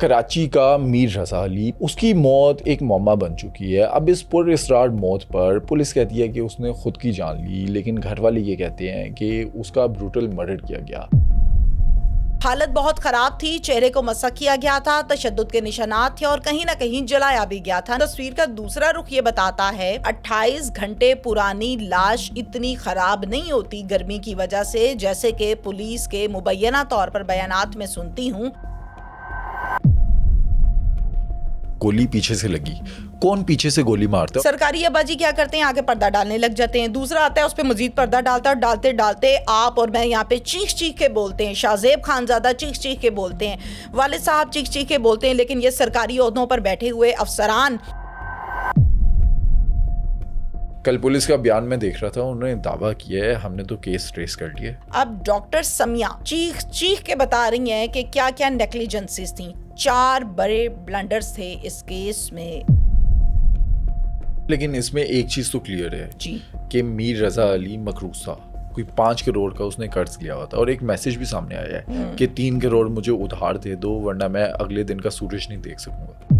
کراچی کا میر رضا علی، اس کی موت ایک معمہ بن چکی ہے۔ اب اس پر اسرار موت پر پولیس کہتی ہے کہ اس نے خود کی جان لی، لیکن گھر والے یہ کہتے ہیں کہ اس کا بروٹل مرڈر کیا گیا۔ حالت بہت خراب تھی، چہرے کو مسح کیا گیا تھا، تشدد کے نشانات تھے اور کہیں نہ کہیں جلایا بھی گیا تھا۔ تصویر کا دوسرا رخ یہ بتاتا ہے 28 گھنٹے پرانی لاش اتنی خراب نہیں ہوتی گرمی کی وجہ سے، جیسے کہ پولیس کے مبینہ طور پر بیانات میں سنتی ہوں۔ گولی پیچھے سے لگی، کون پیچھے سے گولی مارتا؟ سرکاری ابا جی کیا کرتے ہیں، آگے پردہ ڈالنے لگ جاتے ہیں، دوسرا آتا ہے اس پہ مزید پردہ ڈالتا ہے، ڈالتے ڈالتے آپ اور میں یہاں پہ چیخ چیخ کے بولتے ہیں، شاہ زیب خانزادہ چیخ چیخ کے بولتے ہیں، والد صاحب چیخ چیخ کے بولتے ہیں، لیکن یہ سرکاری عہدوں پر بیٹھے ہوئے افسران۔ کل پولیس کا بیان میں دیکھ رہا تھا، انہوں نے دعویٰ کیا ہے ہم نے تو کیس ٹریس کر لیا۔ اب ڈاکٹر سمیہ چیخ چیخ کے بتا رہی ہیں کہ کیا کیا نیگلیجنسز تھیں، 4 بڑے بلنڈرز تھے اس کیس میں۔ لیکن اس میں ایک چیز تو کلیئر ہے جی کہ میر رضا علی مقروض تھا، کوئی 5 کروڑ کا اس نے قرض لیا ہوا تھا، اور ایک میسج بھی سامنے آیا ہے کہ 3 کروڑ مجھے ادھار دے دو ورنہ میں اگلے دن کا سورج نہیں دیکھ سکوں گا۔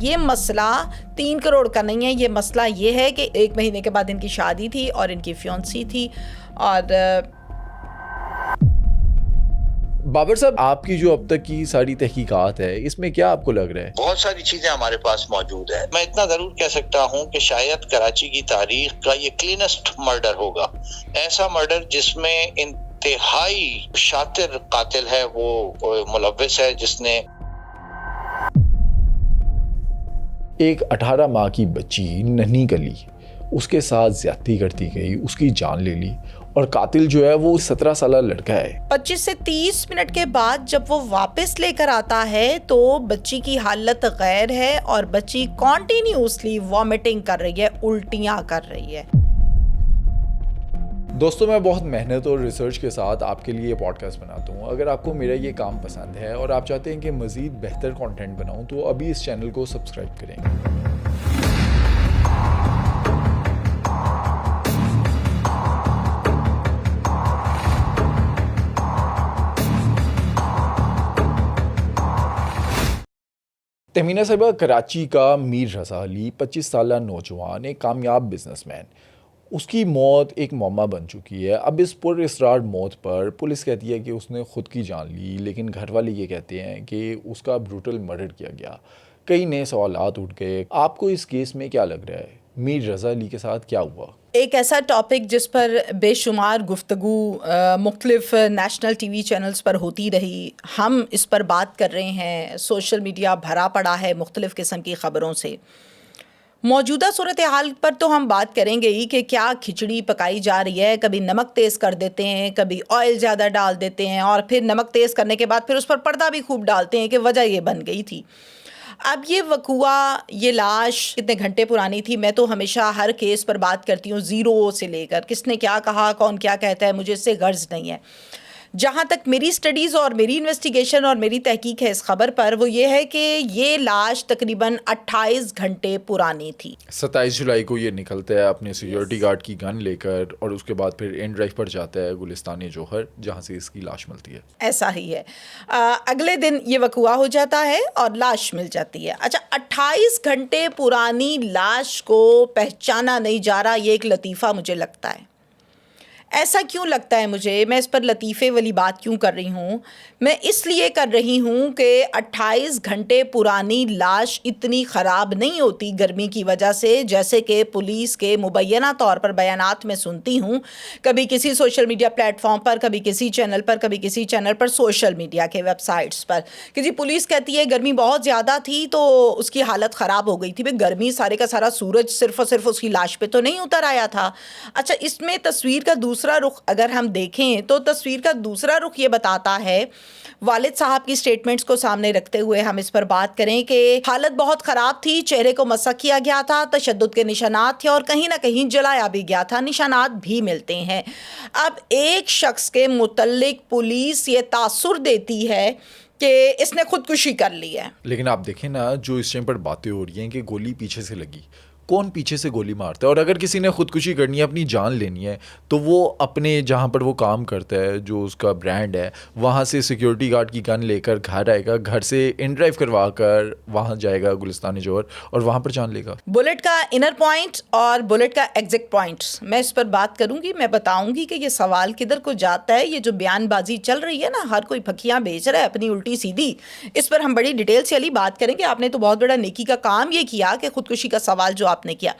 یہ مسئلہ 3 کروڑ کا نہیں ہے، یہ مسئلہ یہ ہے کہ 1 مہینے کے بعد ان کی شادی تھی اور ان کی فیونسی تھی۔ اور بابر صاحب، آپ کی جو اب تک کی ساری تحقیقات ہے، اس میں کیا آپ کو لگ رہا ہے؟ بہت ساری چیزیں ہمارے پاس موجود ہیں۔ میں اتنا ضرور کہہ سکتا ہوں کہ شاید کراچی کی تاریخ کا یہ کلینسٹ مرڈر ہوگا، ایسا مرڈر جس میں انتہائی شاطر قاتل ہے، وہ ملوث ہے، جس نے ایک 18 ماہ کی بچی ننھی کلی، اس کے ساتھ زیادتی کرتی گئی، اس کی جان لے لی، اور قاتل جو ہے وہ 17 سالہ لڑکا ہے۔ 25 سے 30 منٹ کے بعد جب وہ واپس لے کر آتا ہے تو بچی کی حالت غیر ہے اور بچی کنٹینیوسلی وامٹنگ کر رہی ہے، الٹیاں کر رہی ہے۔ دوستوں، میں بہت محنت اور ریسرچ کے ساتھ آپ کے لیے یہ پوڈ کاسٹ بناتا ہوں۔ اگر آپ کو میرا یہ کام پسند ہے اور آپ چاہتے ہیں کہ مزید بہتر کانٹینٹ بناؤں تو ابھی اس چینل کو سبسکرائب کریں۔ تہمینہ صاحبہ، کراچی کا میر رضا علی 25 سالہ نوجوان، ایک کامیاب بزنس مین، اس کی موت ایک معمہ بن چکی ہے۔ اب اس پر اسرار موت پر پولیس کہتی ہے کہ اس نے خود کی جان لی، لیکن گھر والے یہ کہتے ہیں کہ اس کا بروٹل مرڈر کیا گیا۔ کئی نئے سوالات اٹھ گئے۔ آپ کو اس کیس میں کیا لگ رہا ہے؟ میر رضا علی کے ساتھ کیا ہوا؟ ایک ایسا ٹاپک جس پر بے شمار گفتگو مختلف نیشنل ٹی وی چینلز پر ہوتی رہی، ہم اس پر بات کر رہے ہیں، سوشل میڈیا بھرا پڑا ہے مختلف قسم کی خبروں سے۔ موجودہ صورتحال پر تو ہم بات کریں گے ہی کہ کیا کھچڑی پکائی جا رہی ہے، کبھی نمک تیز کر دیتے ہیں، کبھی آئل زیادہ ڈال دیتے ہیں، اور پھر نمک تیز کرنے کے بعد پھر اس پر پردہ بھی خوب ڈالتے ہیں کہ وجہ یہ بن گئی تھی۔ اب یہ وقوعہ، یہ لاش کتنے گھنٹے پرانی تھی، میں تو ہمیشہ ہر کیس پر بات کرتی ہوں زیرو سے لے کر، کس نے کیا کہا، کون کیا کہتا ہے، مجھے اس سے غرض نہیں ہے۔ جہاں تک میری سٹڈیز اور میری انویسٹیگیشن اور میری تحقیق ہے اس خبر پر، وہ یہ ہے کہ یہ لاش تقریباً 28 گھنٹے پرانی تھی۔ 27 جولائی کو یہ نکلتا ہے اپنے سیکیورٹی گارڈ کی گن لے کر، اور اس کے بعد پھر این ڈرائیو پر جاتا ہے گلستان جوہر، جہاں سے اس کی لاش ملتی ہے۔ ایسا ہی ہے، اگلے دن یہ وقوعہ ہو جاتا ہے اور لاش مل جاتی ہے۔ اچھا، 28 گھنٹے پرانی لاش کو پہچانا نہیں جا رہا، یہ ایک لطیفہ مجھے لگتا ہے۔ ایسا کیوں لگتا ہے مجھے، میں اس پر لطیفے والی بات کیوں کر رہی ہوں؟ میں اس لیے کر رہی ہوں کہ 28 گھنٹے پرانی لاش اتنی خراب نہیں ہوتی گرمی کی وجہ سے، جیسے کہ پولیس کے مبینہ طور پر بیانات میں سنتی ہوں، کبھی کسی سوشل میڈیا پلیٹ فارم پر، کبھی کسی چینل پر، کبھی کسی چینل پر، سوشل میڈیا کے ویب سائٹس پر، کہ جی پولیس کہتی ہے گرمی بہت زیادہ تھی تو اس کی حالت خراب ہو گئی تھی۔ بھئی گرمی سارے کا سارا سورج صرف اور صرف اس کی لاش پہ تو نہیں اتر آیا تھا۔ اچھا، اس میں تصویر کا دوسرا رخ اگر ہم دیکھیں تو تصویر کا دوسرا رخ یہ بتاتا ہے، والد صاحب کی سٹیٹمنٹس کو سامنے رکھتے ہوئے ہم اس پر بات کریں کہ حالت بہت خراب تھی، چہرے کو مسح کیا گیا تھا، تشدد کے نشانات تھے اور کہیں نہ کہیں جلایا بھی گیا تھا، نشانات بھی ملتے ہیں۔ اب ایک شخص کے متعلق پولیس یہ تاثر دیتی ہے کہ اس نے خودکشی کر لی ہے۔ لیکن آپ دیکھیں نا، جو اس ٹائم پر باتیں ہو رہی ہیں کہ گولی پیچھے سے لگی، کون پیچھے سے گولی مارتا ہے. اور اگر کسی نے خودکشی کرنی ہے, اپنی جان لینی ہے, تو وہ اپنے جہاں پر وہ کام کرتا ہے, جو اس کا برانڈ ہے, وہاں سے سیکیورٹی گارڈ کی گن لے کر گھر آئے گا, گھر سے ان ڈرائیو کروا کر وہاں جائے گا گلستان جوہر اور وہاں پر جان لے گا. بلٹ کا انر پوائنٹ اور بلٹ کا ایگزٹ پوائنٹ میں اس پر بات کروں گی. میں بتاؤں گی کہ یہ سوال کدھر کو جاتا ہے. یہ جو بیان بازی چل رہی ہے نا, ہر کوئی پھکیاں بیچ رہا ہے اپنی الٹی سیدھی, اس پر ہم بڑی ڈیٹیل سے علی بات کریں گے. آپ نے تو بہت بڑا نیکی کا کام یہ کیا کہ خودکشی کا سوال جو آپ نے کیا,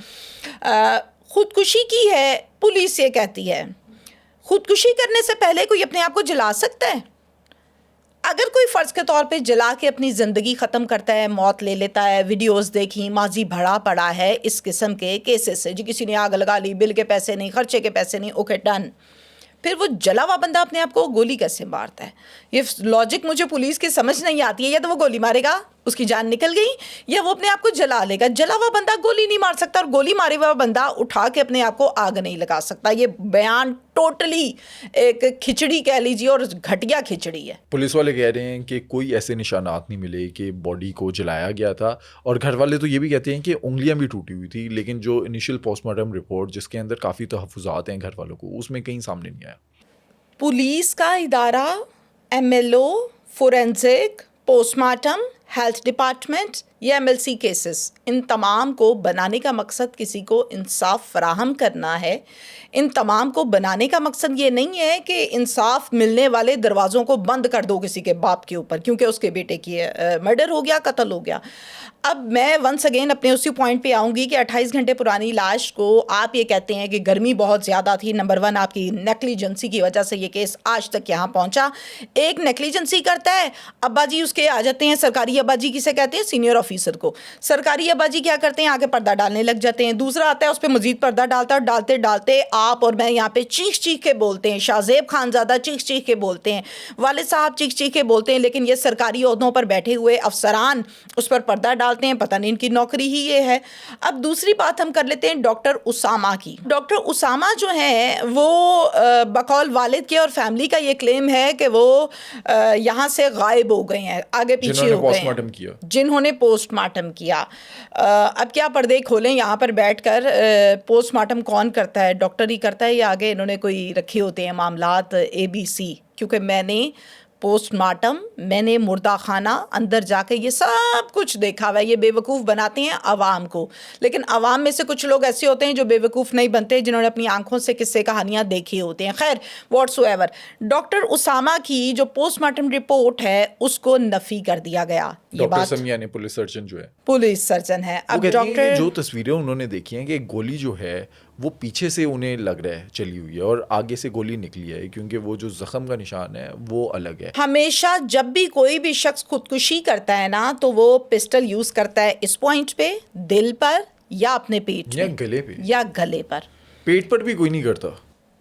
خودکشی کی ہے, پولیس یہ کہتی ہے خودکشی کرنے سے پہلے کوئی اپنے آپ کو جلا سکتا ہے. اگر کوئی فرض کے طور پہ جلا کے اپنی زندگی ختم کرتا ہے, موت لے لیتا ہے, ویڈیوز دیکھیں, ماضی بھرا پڑا ہے اس قسم کے کیسز سے, جی کسی نے آگ لگا لی, بل کے پیسے نہیں, خرچے کے پیسے نہیں, اوکے ڈن. پھر وہ جلا ہوا بندہ اپنے آپ کو گولی کیسے مارتا ہے؟ یہ لاجک مجھے پولیس کی سمجھ نہیں آتی ہے. یا تو وہ گولی مارے گا, اس کی جان نکل گئی, یا وہ اپنے آپ کو جلا لے گا. جلا ہوا بندہ گولی نہیں مار سکتا, اور گولی مارے ہوا بندہ اٹھا کے اپنے آپ کو آگ نہیں لگا سکتا. یہ بیان ٹوٹلی ایک کھچڑی کہہ لیجیے, اور گھٹیا کھچڑی ہے. پولیس والے کہہ رہے ہیں کہ کوئی ایسے نشانات نہیں ملے کہ باڈی کو جلایا گیا تھا, اور گھر والے تو یہ بھی کہتے ہیں کہ انگلیاں بھی ٹوٹی ہوئی تھی, لیکن جو انیشیل پوسٹ مارٹم رپورٹ جس کے اندر کافی تحفظات ہیں گھر والوں کو, اس میں کہیں سامنے نہیں آیا. پولیس کا ادارہ, M L O, forensic, post mortem, health department, یہ ایم ایل سی کیسز, ان تمام کو بنانے کا مقصد کسی کو انصاف فراہم کرنا ہے. ان تمام کو بنانے کا مقصد یہ نہیں ہے کہ انصاف ملنے والے دروازوں کو بند کر دو کسی کے باپ کے اوپر کیونکہ اس کے بیٹے کی مرڈر ہو گیا, قتل ہو گیا. اب میں ونس اگین اپنے اسی پوائنٹ پہ آؤں گی کہ 28 گھنٹے پرانی لاش کو آپ یہ کہتے ہیں کہ گرمی بہت زیادہ تھی. نمبر 1, آپ کی نیگلیجنسی کی وجہ سے یہ کیس آج تک یہاں پہنچا. ایک نیگلیجنسی کرتا ہے, ابا جی اس کے آ جاتے ہیں, سرکاری ابا جی کسے کہتے ہیں, سینئر آفیسر کو. سرکاری ابا جی کیا کرتے ہیں, آگے پردہ ڈالنے لگ جاتے ہیں. دوسرا آتا ہے, اس پہ مزید پردہ ڈالتا ہے, اور ڈالتے ڈالتے آپ اور میں یہاں پہ چیخ چیخ کے بولتے ہیں, شاہ زیب خان زادہ چیخ چیخ کے بولتے ہیں, والد صاحب چیخ چیخ کے بولتے ہیں, لیکن یہ سرکاری عہدوں پر بیٹھے ہوئے افسران اس پر پردہ ڈالتے ہیں. پتہ نہیں ان کی نوکری ہی یہ ہے. اب دوسری بات ہم کر لیتے ہیں ڈاکٹر اسامہ کی. ڈاکٹر اسامہ جو ہیں وہ بقول والد کے اور فیملی کا یہ کلیم ہے کہ وہ یہاں سے غائب ہو گئے ہیں, آگے پیچھے ہو گئے ہیں, جنہوں نے پوسٹ مارٹم کیا. اب کیا پردے کھولیں یہاں پر بیٹھ کر, پوسٹ مارٹم کون کرتا ہے, ڈاکٹر ہی کرتا ہے یا آگے انہوں نے کوئی رکھے ہوتے ہیں معاملات ABC. کیونکہ میں نے پوسٹ مارٹم, میں نے مردہ خانہ اندر جا کے یہ سب کچھ دیکھا ہوا ہے. یہ بے وقوف بناتے ہیں عوام کو, لیکن عوام میں سے کچھ لوگ ایسے ہوتے ہیں جو بے وقوف نہیں بنتے, جنہوں نے اپنی آنکھوں سے قصے کہانیاں دیکھی ہوتے ہیں. خیر واٹس ایور, ڈاکٹر اسامہ کی جو پوسٹ مارٹم رپورٹ ہے اس کو نفی کر دیا گیا. ڈاکٹر سمیہ نے, پولیس سرجن جو ہے, پولیس سرجن ہے. اب ڈاکٹر جو تصویریں انہوں نے دیکھی ہیں کہ گولی جو ہے وہ پیچھے سے انہیں لگ رہا ہے چلی ہوئی ہے اور آگے سے گولی نکلی ہے, کیونکہ وہ جو زخم کا نشان ہے وہ الگ ہے. ہمیشہ جب بھی کوئی بھی شخص خودکشی کرتا ہے نا, تو وہ پسٹل یوز کرتا ہے اس پوائنٹ پہ, دل پر یا اپنے پیٹ یا گلے پہ, یا گلے پر. پیٹ پر بھی کوئی نہیں کرتا.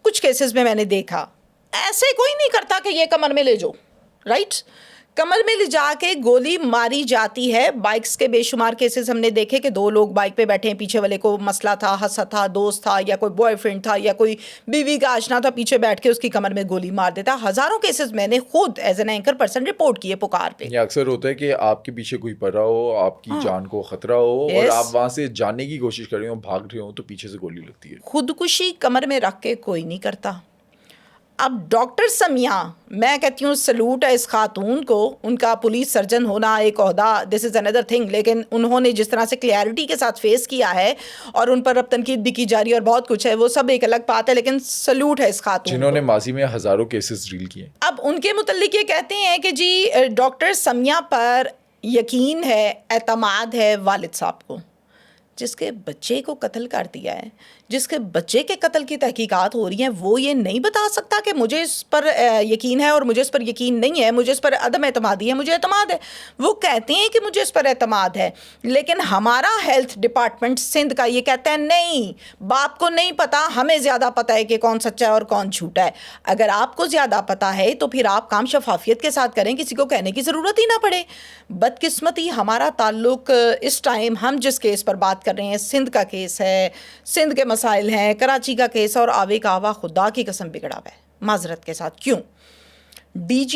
کچھ کیسز میں نے دیکھا ایسے کوئی نہیں کرتا کہ یہ کمر میں لے جو, رائٹ, کمر میں لے جا کے گولی ماری جاتی ہے. بائکس کے بے شمار کیسز ہم نے دیکھے کہ 2 لوگ بائک پہ بیٹھے ہیں, پیچھے والے کو مسئلہ تھا, حسد تھا, دوست تھا, یا کوئی بوائے فرینڈ تھا, یا کوئی بیوی کا آشنا تھا, پیچھے بیٹھ کے اس کی کمر میں گولی مار دیتا. ہزاروں کیسز میں نے خود as an anchor person report کیے پکار پہ. یہ اکثر ہوتا ہے کہ آپ کے پیچھے کوئی پڑ رہا ہو, آپ کی جان کو خطرہ ہو, اور آپ وہاں سے جانے کی کوشش کر رہے ہو, بھاگ رہے ہو, تو پیچھے سے گولی لگتی ہے. خودکشی کمر میں رکھ کے کوئی نہیں کرتا. اب ڈاکٹر سمیہ, میں کہتی ہوں سلوٹ ہے اس خاتون کو, ان کا پولیس سرجن ہونا ایک عہدہ, دس از اندر تھنگ, لیکن انہوں نے جس طرح سے کلیئرٹی کے ساتھ فیس کیا ہے, اور ان پر اب تنقید بھی کی جا رہی ہے اور بہت کچھ ہے, وہ سب ایک الگ بات ہے, لیکن سلوٹ ہے اس خاتون, جنہوں نے ماضی میں ہزاروں کیسز ڈیل کیے. اب ان کے متعلق یہ کہتے ہیں کہ جی ڈاکٹر سمیہ پر یقین ہے, اعتماد ہے والد صاحب کو, جس کے بچے کو قتل کر دیا ہے, جس کے بچے کے قتل کی تحقیقات ہو رہی ہیں, وہ یہ نہیں بتا سکتا کہ مجھے اس پر یقین ہے اور مجھے اس پر یقین نہیں ہے, مجھے اس پر عدم اعتمادی ہے, مجھے اعتماد ہے. وہ کہتے ہیں کہ مجھے اس پر اعتماد ہے, لیکن ہمارا ہیلتھ ڈپارٹمنٹ سندھ کا یہ کہتا ہے نہیں, باپ کو نہیں پتا, ہمیں زیادہ پتہ ہے کہ کون سچا ہے اور کون جھوٹا ہے. اگر آپ کو زیادہ پتہ ہے تو پھر آپ کام شفافیت کے ساتھ کریں, کسی کو کہنے کی ضرورت ہی نہ پڑے. بدقسمتی ہمارا تعلق اس ٹائم ہم جس کیس پر بات کر رہے ہیں, سندھ کا کیس ہے, سندھ کے مسائل ہیں, کراچی کا کیس, اور آوے کا آوا خدا کی قسم بگڑا ہوا ہے, معذرت کے ساتھ. کیوں؟ DG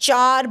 4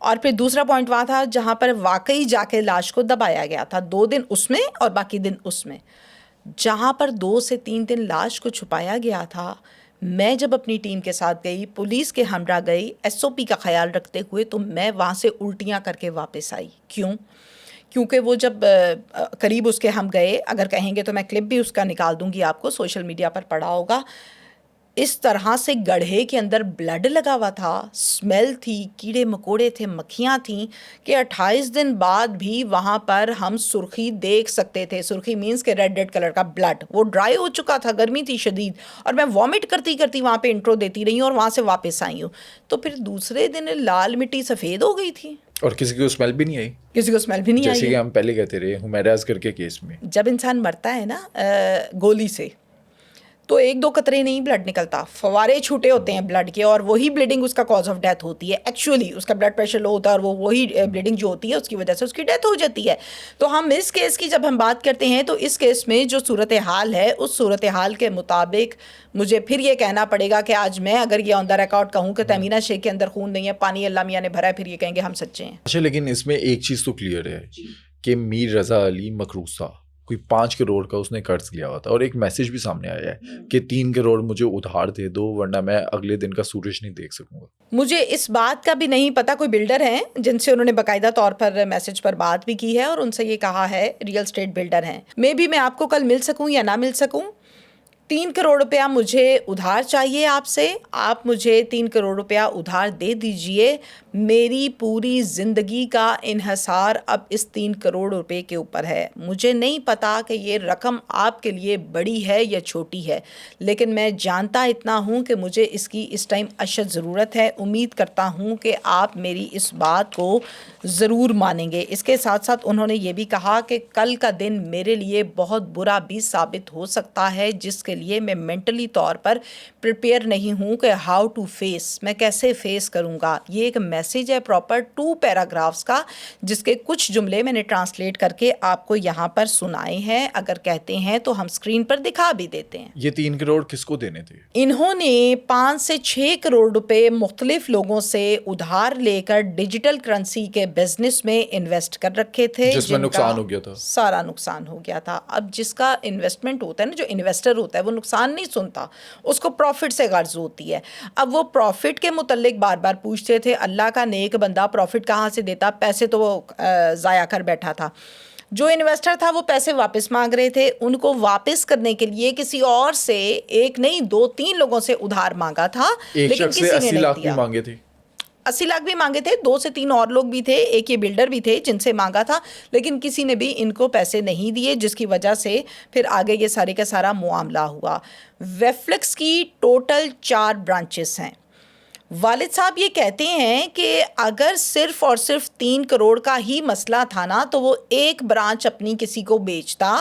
اور پھر دوسرا پوائنٹ وہاں تھا جہاں پر واقعی جا کے لاش کو دبایا گیا تھا، 2 دن اس میں اور باقی دن اس میں. جہاں پر 2 سے 3 دن لاش کو چھپایا گیا تھا، میں جب اپنی ٹیم کے ساتھ گئی، پولیس کے ہمراہ گئی، SOP کا خیال رکھتے ہوئے، تو میں وہاں سے الٹیاں کر کے واپس آئی. کیونکہ وہ جب قریب اس کے ہم گئے، اگر کہیں گے تو میں کلپ بھی اس کا نکال دوں گی آپ کو، سوشل میڈیا پر پڑا ہوگا. اس طرح سے گڑھے کے اندر بلڈ لگا ہوا تھا، اسمیل تھی، کیڑے مکوڑے تھے، مکھیاں تھیں، کہ 28 دن بعد بھی وہاں پر ہم سرخی دیکھ سکتے تھے. سرخی مینز کہ ریڈ کلر کا بلڈ، وہ ڈرائی ہو چکا تھا، گرمی تھی شدید، اور میں وامٹ کرتی کرتی وہاں پہ انٹرو دیتی رہی ہوں اور وہاں سے واپس آئی ہوں. تو پھر دوسرے دن لال مٹی سفید ہو گئی تھی اور کسی کو اسمیل بھی نہیں آئی، کسی کو اسمیل بھی نہیں آئی. جیسے کہ ہم پہلے کہتے رہے حمیرہ اصغر کے کیس میں. جب انسان مرتا ہے نا گولی سے، تو 1-2 قطرے نہیں بلڈ نکلتا، فوارے چھوٹے ہوتے ہیں بلڈ کے، اور وہی بلیڈنگ اس کا کاز آف ڈیتھ ہوتی ہے. ایکچولی اس کا بلڈ پریشر لو ہوتا ہے اور وہی بلیڈنگ جو ہوتی ہے اس کی وجہ سے اس کی ڈیتھ ہو جاتی ہے. تو ہم اس کیس کی جب ہم بات کرتے ہیں تو اس کیس میں جو صورتحال ہے، اس صورتحال کے مطابق مجھے پھر یہ کہنا پڑے گا کہ آج میں اگر یہ آن دا ریکارڈ کہوں کہ تہمینہ شیخ کے اندر خون نہیں ہے، پانی اللہ میاں نے بھرا ہے، پھر یہ کہیں گے ہم سچے ہیں. اچھا، لیکن اس میں ایک چیز تو کلیئر ہے کہ میر رضا علی مقروض تھا، کوئی 5 کروڑ کا اس نے قرض لیا ہوا تھا، اور ایک میسج بھی سامنے آیا ہے کہ 3 کروڑ مجھے ادھار دے دو ورنہ میں اگلے دن کا سورج نہیں دیکھ سکوں گا. مجھے اس بات کا بھی نہیں پتا، کوئی بلڈر ہیں جن سے انہوں نے باقاعدہ طور پر میسج پر بات بھی کی ہے اور ان سے یہ کہا ہے، ریئل اسٹیٹ بلڈر ہیں، مے بی میں آپ کو کل مل سکوں یا نہ مل سکوں. 3 کروڑ روپیہ مجھے ادھار چاہیے آپ سے، آپ مجھے 3 کروڑ روپیہ ادھار دے دیجئے. میری پوری زندگی کا انحصار اب اس 3 کروڑ روپے کے اوپر ہے. مجھے نہیں پتا کہ یہ رقم آپ کے لیے بڑی ہے یا چھوٹی ہے، لیکن میں جانتا اتنا ہوں کہ مجھے اس کی اس ٹائم اشد ضرورت ہے. امید کرتا ہوں کہ آپ میری اس بات کو ضرور مانیں گے. اس کے ساتھ ساتھ انہوں نے یہ بھی کہا کہ کل کا دن میرے لیے بہت برا بھی ثابت ہو سکتا ہے، جس کے لیے میں مینٹلی طور پر پریپیئر نہیں ہوں کہ ہاؤ ٹو فیس، میں کیسے فیس کروں گا. یہ ایک میسیج ہے پراپر 2 پیراگرافز کا، جس کے کچھ جملے میں نے ٹرانسلیٹ کر کے آپ کو یہاں پر سنائے ہیں. اگر کہتے ہیں تو ہم اسکرین پر دکھا بھی دیتے ہیں. یہ 3 کروڑ کس کو دینے تھے؟ انہوں نے 5 سے 6 کروڑ روپے مختلف لوگوں سے ادھار لے کر ڈیجیٹل کرنسی کے بزنس میں انویسٹ کر رکھے تھے، جس میں نقصان ہو گیا تھا، سارا نقصان ہو گیا تھا. اب جس کا انویسٹمنٹ ہوتا ہے نا، جو انویسٹر ہوتا ہے، وہ نقصان نہیں سنتا، اس کو پروفٹ سے غرض ہوتی ہے. اب وہ پروفٹ کے متعلق بار بار پوچھتے تھے. اللہ کا نیک بندہ پروفٹ کہاں سے دیتا، پیسے تو وہ ضائع کر بیٹھا تھا. جو انویسٹر تھا وہ پیسے واپس مانگ رہے تھے، ان کو واپس کرنے کے لیے کسی اور سے 1 نہیں 2-3 لوگوں سے ادھار مانگا تھا، ایک لیکن شخص سے کسی نے 80 نہیں لاکھ بھی دیا. مانگے تھے، 80 لاکھ بھی مانگے تھے، 2 سے 3 اور لوگ بھی تھے، ایک یہ بلڈر بھی تھے جن سے مانگا تھا، لیکن کسی نے بھی ان کو پیسے نہیں دیے، جس کی وجہ سے پھر آگے یہ سارے کا سارا معاملہ ہوا. ویفلکس کی ٹوٹل 4 برانچز ہیں. والد صاحب یہ کہتے ہیں کہ اگر صرف اور صرف 3 کروڑ کا ہی مسئلہ تھا نا، تو وہ ایک برانچ اپنی کسی کو بیچتا،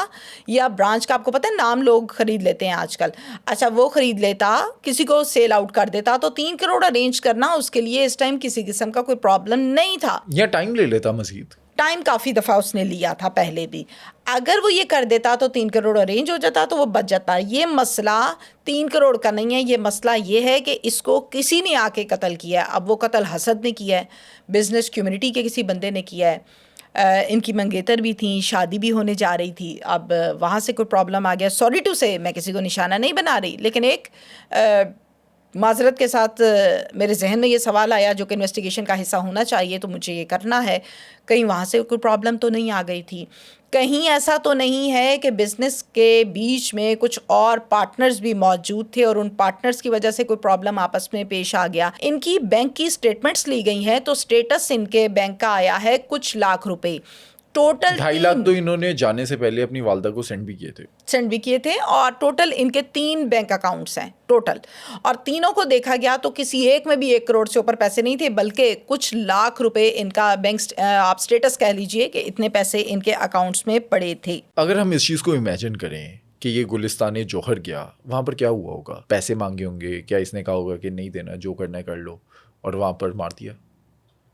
یا برانچ کا آپ کو پتہ ہے نام لوگ خرید لیتے ہیں آج کل، اچھا وہ خرید لیتا، کسی کو سیل آؤٹ کر دیتا، تو 3 کروڑ ارینج کرنا اس کے لیے اس ٹائم کسی قسم کا کوئی پرابلم نہیں تھا. یا ٹائم لے لیتا مزید، ٹائم کافی دفعہ اس نے لیا تھا پہلے بھی. اگر وہ یہ کر دیتا تو 3 کروڑ ارینج ہو جاتا تو وہ بچ جاتا. یہ مسئلہ 3 کروڑ کا نہیں ہے، یہ مسئلہ یہ ہے کہ اس کو کسی نے آ کے قتل کیا ہے. اب وہ قتل حسد نے کیا ہے، بزنس کمیونٹی کے کسی بندے نے کیا ہے. ان کی منگیتر بھی تھیں، شادی بھی ہونے جا رہی تھی. اب وہاں سے کوئی پرابلم آ گیا. سوری ٹو سے، میں کسی کو نشانہ نہیں بنا رہی، لیکن ایک معذرت کے ساتھ میرے ذہن میں یہ سوال آیا جو کہ انویسٹیگیشن کا حصہ ہونا چاہیے، تو مجھے یہ کرنا ہے. کہیں وہاں سے کوئی پرابلم تو نہیں آ گئی تھی، کہیں ایسا تو نہیں ہے کہ بزنس کے بیچ میں کچھ اور پارٹنرز بھی موجود تھے اور ان پارٹنرز کی وجہ سے کوئی پرابلم آپس میں پیش آ گیا. ان کی بینک کی سٹیٹمنٹس لی گئی ہیں تو سٹیٹس ان کے بینک کا آیا ہے کچھ لاکھ روپے. ٹوٹل 2.5 لاکھ تو انہوں نے جانے سے پہلے اپنی والدہ کو سینڈ بھی کیے تھے، اور ٹوٹل ان کے 3 بینک اکاؤنٹس ہیں ٹوٹل، اور تینوں کو دیکھا گیا تو کسی ایک میں بھی 1 کروڑ سے اوپر پیسے نہیں تھے، بلکہ کچھ لاکھ روپے ان کا بینک آپ سٹیٹس کہہ لیجئے کہ اتنے پیسے ان کے اکاؤنٹس میں پڑے تھے. اگر ہم اس چیز کو امیجن کریں کہ یہ گلستان جوہر گیا، وہاں پر کیا ہوا ہوگا؟ پیسے مانگے ہوں گے، کیا اس نے کہا ہوگا کہ نہیں دینا، جو کرنا ہے کر لو، اور وہاں پر مار دیا؟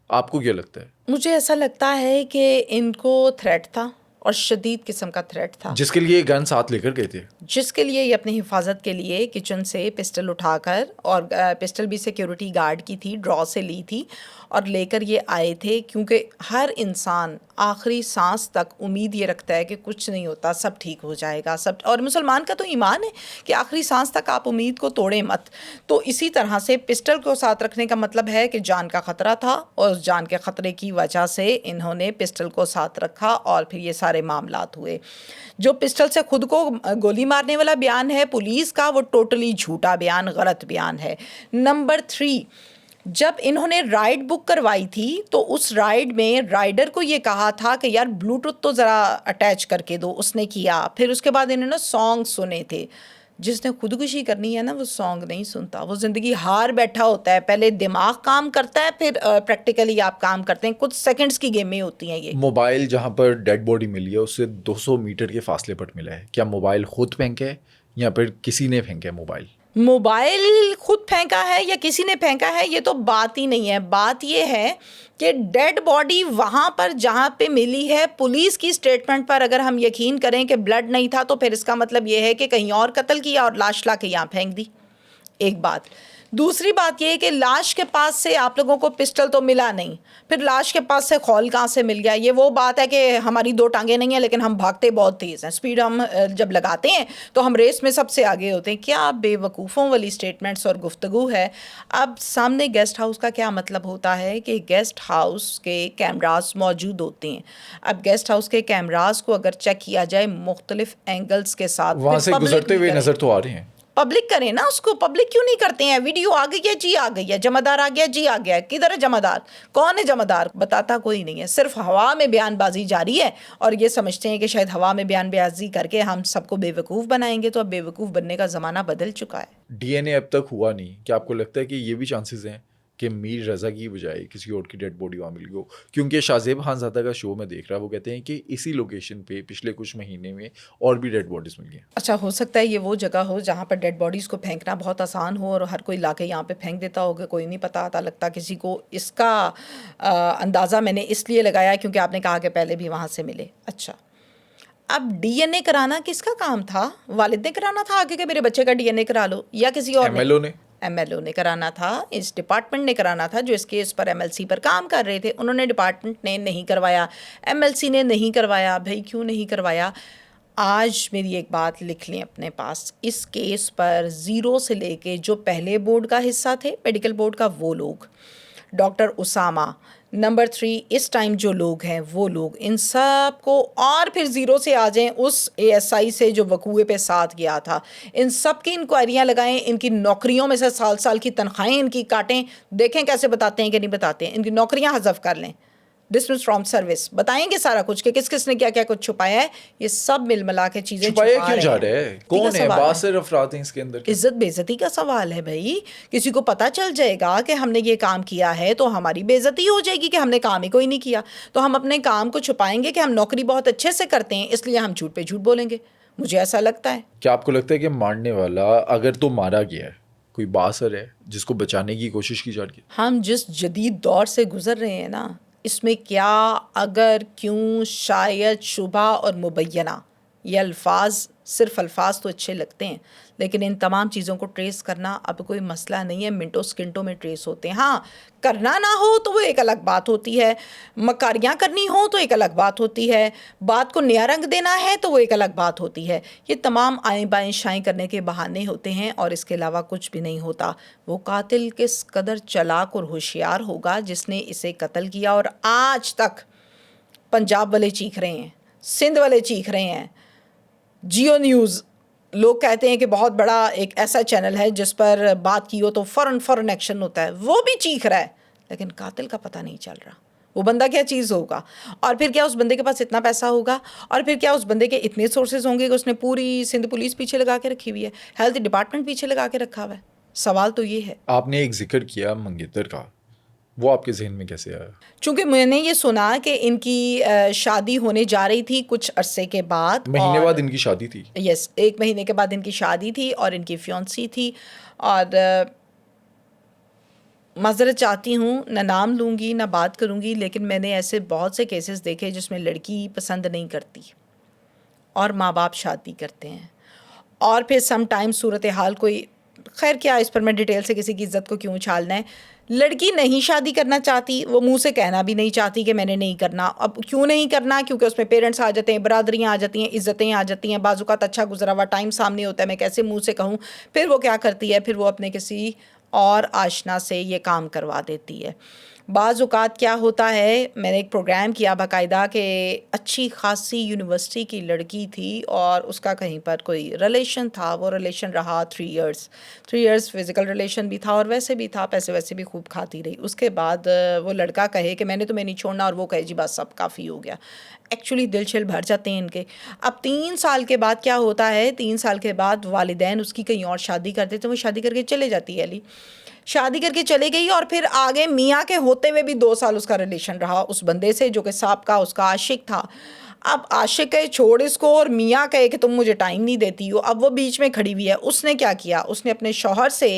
آپ کو کیا لگتا ہے؟ مجھے ایسا لگتا ہے کہ ان کو تھریٹ تھا، اور شدید قسم کا تھریٹ تھا، جس کے لیے گن ساتھ لے کر گئے تھے. جس کے لیے یہ اپنی حفاظت کے لیے کچن سے پسٹل اٹھا کر، اور پسٹل بھی سیکیورٹی گارڈ کی تھی، ڈرا سے لی تھی اور لے کر یہ آئے تھے، کیونکہ ہر انسان آخری سانس تک امید یہ رکھتا ہے کہ کچھ نہیں ہوتا، سب ٹھیک ہو جائے گا، سب. اور مسلمان کا تو ایمان ہے کہ آخری سانس تک آپ امید کو توڑیں مت. تو اسی طرح سے پسٹل کو ساتھ رکھنے کا مطلب ہے کہ جان کا خطرہ تھا، اور اس جان کے خطرے کی وجہ سے انہوں نے پسٹل کو ساتھ رکھا اور پھر یہ سارے معاملات ہوئے. جو پسٹل سے خود کو گولی مارنے والا بیان ہے پولیس کا، وہ ٹوٹلی جھوٹا بیان، غلط بیان ہے. نمبر 3، جب انہوں نے رائڈ بک کروائی تھی تو اس رائڈ میں رائڈر کو یہ کہا تھا کہ یار بلوٹوتھ تو ذرا اٹیچ کر کے دو، اس نے کیا. پھر اس کے بعد انہوں نے سانگ سنے تھے. جس نے خودکشی کرنی ہے نا، وہ سانگ نہیں سنتا، وہ زندگی ہار بیٹھا ہوتا ہے. پہلے دماغ کام کرتا ہے، پھر پریکٹیکلی آپ کام کرتے ہیں. کچھ سیکنڈز کی گیمیں ہوتی ہیں. یہ موبائل جہاں پر ڈیڈ باڈی ملی ہے اس سے 200 میٹر کے فاصلے پر ملا ہے. کیا موبائل خود پھینکا ہے یا پھر کسی نے پھینکا ہے موبائل؟ موبائل خود پھینکا ہے یا کسی نے پھینکا ہے، یہ تو بات ہی نہیں ہے. بات یہ ہے کہ ڈیڈ باڈی وہاں پر جہاں پہ ملی ہے، پولیس کی سٹیٹمنٹ پر اگر ہم یقین کریں کہ بلڈ نہیں تھا، تو پھر اس کا مطلب یہ ہے کہ کہیں اور قتل کیا اور لاش لا کے یہاں پھینک دی. ایک بات. دوسری بات یہ ہے کہ لاش کے پاس سے آپ لوگوں کو پسٹل تو ملا نہیں، پھر لاش کے پاس سے خول کہاں سے مل گیا؟ یہ وہ بات ہے کہ ہماری 2 ٹانگیں نہیں ہیں لیکن ہم بھاگتے بہت تیز ہیں، سپیڈ ہم جب لگاتے ہیں تو ہم ریس میں سب سے آگے ہوتے ہیں. کیا بے وقوفوں والی سٹیٹمنٹس اور گفتگو ہے. اب سامنے گیسٹ ہاؤس کا کیا مطلب ہوتا ہے کہ گیسٹ ہاؤس کے کیمراز موجود ہوتے ہیں. اب گیسٹ ہاؤس کے کیمراز کو اگر چیک کیا جائے مختلف اینگلز کے ساتھ، وہاں سے گزرتے ہوئے نظر تو آ رہے ہیں. پبلک کریں نا اس کو. پبلک کیوں نہیں کرتے ہیں؟ ویڈیو آ گئی ہے جی آ گئی ہے، جمع دار آ گیا جی آ گیا. کدھر ہے جمع دار؟ کون ہے جمع دار؟ بتاتا کوئی نہیں ہے. صرف ہوا میں بیان بازی جاری ہے اور یہ سمجھتے ہیں کہ شاید ہوا میں بیان بازی کر کے ہم سب کو بے وقوف بنائیں گے. تو اب بے وقوف بننے کا زمانہ بدل چکا ہے. ڈی این اے اب تک ہوا نہیں. کیا آپ کو لگتا ہے کہ یہ بھی چانسز ہیں کہ میر رضا کی بجائے کسی اور کی ڈیڈ باڈی وہاں مل گئی ہو؟ کیونکہ شاہزیب خانزادہ کا شو میں دیکھ رہا، وہ کہتے ہیں کہ اسی لوکیشن پہ پچھلے کچھ مہینے میں اور بھی ڈیڈ باڈیز مل گئی ہیں. اچھا، ہو سکتا ہے یہ وہ جگہ ہو جہاں پر ڈیڈ باڈیز کو پھینکنا بہت آسان ہو اور ہر کوئی لا کے یہاں پہ پھینک دیتا ہوگا. کوئی نہیں پتہ آتا لگتا کسی کو. اس کا اندازہ میں نے اس لیے لگایا کیونکہ آپ نے کہا کہ پہلے بھی وہاں سے ملے. اچھا، اب ڈی این اے کرانا کس کا کام تھا؟ والد نے کرانا تھا آگے کہ میرے بچے کا ڈی این اے کرا لو، یا کسی اور ایم ایل او نے؟ ایم ایل او نے کرانا تھا. اس ڈپارٹمنٹ نے کرانا تھا جو اس کیس پر ایم ایل سی پر کام کر رہے تھے. انہوں نے، ڈپارٹمنٹ نے نہیں کروایا، ایم ایل سی نے نہیں کروایا. بھائی کیوں نہیں کروایا؟ آج میری ایک بات لکھ لیں اپنے پاس. اس کیس پر 0 سے لے کے جو پہلے بورڈ کا حصہ تھے، میڈیکل بورڈ کا، وہ لوگ، ڈاکٹر اسامہ، نمبر 3 اس ٹائم جو لوگ ہیں وہ لوگ، ان سب کو، اور پھر 0 سے آ جائیں اس اے ایس آئی سے جو وقوعے پہ ساتھ گیا تھا، ان سب کی انکوائریاں لگائیں. ان کی نوکریوں میں سے سال کی تنخواہیں ان کی کاٹیں، دیکھیں کیسے بتاتے ہیں کہ نہیں بتاتے ہیں. ان کی نوکریاں حذف کر لیں، ڈسمس فرام سروس. بتائیں گے سارا کچھ کہ کس کس نے کیا کیا کچھ چھپایا ہے. یہ سب مل ملا کے چیزیں چھپایا کیوں جا رہا ہے؟ کون ہے باصر افراد ہیں اس کے اندر؟ عزت بے عزتی کا سوال ہے بھائی. کسی کو پتہ چل جائے گا کہ ہم نے یہ کام کیا ہے تو ہماری بے عزتی ہو جائے گی کہ ہم نے کام ہی کوئی نہیں کیا. تو ہم اپنے کام کو چھپائیں گے کہ ہم نوکری بہت اچھے سے کرتے ہیں، اس لیے ہم جھوٹ پہ جھوٹ بولیں گے. مجھے ایسا لگتا ہے. کیا آپ کو لگتا ہے کہ مارنے والا اگر تو مارا گیا ہے، کوئی باثر ہے جس کو بچانے کی کوشش کی جا رہی ہے؟ ہم جس جدید دور سے گزر رہے ہیں نا، اس میں کیا، اگر، کیوں، شاید، شبہ اور مبینہ، یہ الفاظ، صرف الفاظ تو اچھے لگتے ہیں لیکن ان تمام چیزوں کو ٹریس کرنا اب کوئی مسئلہ نہیں ہے. منٹوں سکنٹوں میں ٹریس ہوتے ہیں. ہاں، کرنا نہ ہو تو وہ ایک الگ بات ہوتی ہے، مکاریاں کرنی ہو تو ایک الگ بات ہوتی ہے، بات کو نیا رنگ دینا ہے تو وہ ایک الگ بات ہوتی ہے. یہ تمام آئیں بائیں شائیں کرنے کے بہانے ہوتے ہیں اور اس کے علاوہ کچھ بھی نہیں ہوتا. وہ قاتل کس قدر چالاک اور ہوشیار ہوگا جس نے اسے قتل کیا. اور آج تک پنجاب والے چیخ رہے ہیں، سندھ والے چیخ رہے ہیں، جیو نیوز، لوگ کہتے ہیں کہ بہت بڑا ایک ایسا چینل ہے جس پر بات کی ہو تو فوراً ایکشن ہوتا ہے، وہ بھی چیخ رہا ہے لیکن قاتل کا پتہ نہیں چل رہا. وہ بندہ کیا چیز ہوگا، اور پھر کیا اس بندے کے پاس اتنا پیسہ ہوگا، اور پھر کیا اس بندے کے اتنے سورسز ہوں گے کہ اس نے پوری سندھ پولیس پیچھے لگا کے رکھی ہوئی ہے، ہیلتھ ڈپارٹمنٹ پیچھے لگا کے رکھا ہوا ہے. سوال تو یہ ہے. آپ نے ایک ذکر کیا منگیتر کا، وہ آپ کے ذہن میں کیسے آیا؟ چونکہ میں نے یہ سنا کہ ان کی شادی ہونے جا رہی تھی کچھ عرصے کے بعد، مہینے بعد ان کی شادی تھی. یس، 1 مہینے کے بعد ان کی شادی تھی اور ان کی فیونسی تھی. اور معذرت چاہتی ہوں، نہ نام لوں گی نہ بات کروں گی، لیکن میں نے ایسے بہت سے کیسز دیکھے جس میں لڑکی پسند نہیں کرتی اور ماں باپ شادی کرتے ہیں اور پھر سم ٹائم صورتحال کوئی، خیر کیا اس پر میں ڈیٹیل سے کسی کی عزت کو کیوں اچھالنا ہے. لڑکی نہیں شادی کرنا چاہتی، وہ منہ سے کہنا بھی نہیں چاہتی کہ میں نے نہیں کرنا. اب کیوں نہیں کرنا؟ کیونکہ اس میں پیرنٹس آ جاتے ہیں، برادریاں آ جاتی ہیں، عزتیں آ جاتی ہیں، بعض اوقات اچھا گزرا ہوا ٹائم سامنے ہوتا ہے، میں کیسے منہ سے کہوں. پھر وہ کیا کرتی ہے، پھر وہ اپنے کسی اور آشنا سے یہ کام کروا دیتی ہے. بعض اوقات کیا ہوتا ہے، میں نے ایک پروگرام کیا باقاعدہ کہ اچھی خاصی یونیورسٹی کی لڑکی تھی اور اس کا کہیں پر کوئی ریلیشن تھا. وہ ریلیشن رہا 3 ایئرس فزیکل ریلیشن بھی تھا اور ویسے بھی تھا، پیسے ویسے بھی خوب کھاتی رہی. اس کے بعد وہ لڑکا کہے کہ میں نے تمہیں نہیں چھوڑنا، اور وہ کہے جی بس اب کافی ہو گیا. ایکچولی دل چھل بھر جاتے ہیں ان کے. اب 3 سال کے بعد کیا ہوتا ہے، 3 سال کے بعد والدین اس کی کہیں اور شادی کر دیتے ہیں. وہ شادی کر کے چلے جاتی ہے، علی شادی کر کے چلے گئی، اور پھر آگے میاں کے ہوتے ہوئے بھی 2 سال اس کا ریلیشن رہا اس بندے سے جو کہ سابقہ اس کا عاشق تھا. اب عاشق کہے چھوڑ اس کو، اور میاں کہے کہ تم مجھے ٹائم نہیں دیتی ہو. اب وہ بیچ میں کھڑی ہوئی ہے. اس نے کیا کیا، اس نے اپنے شوہر سے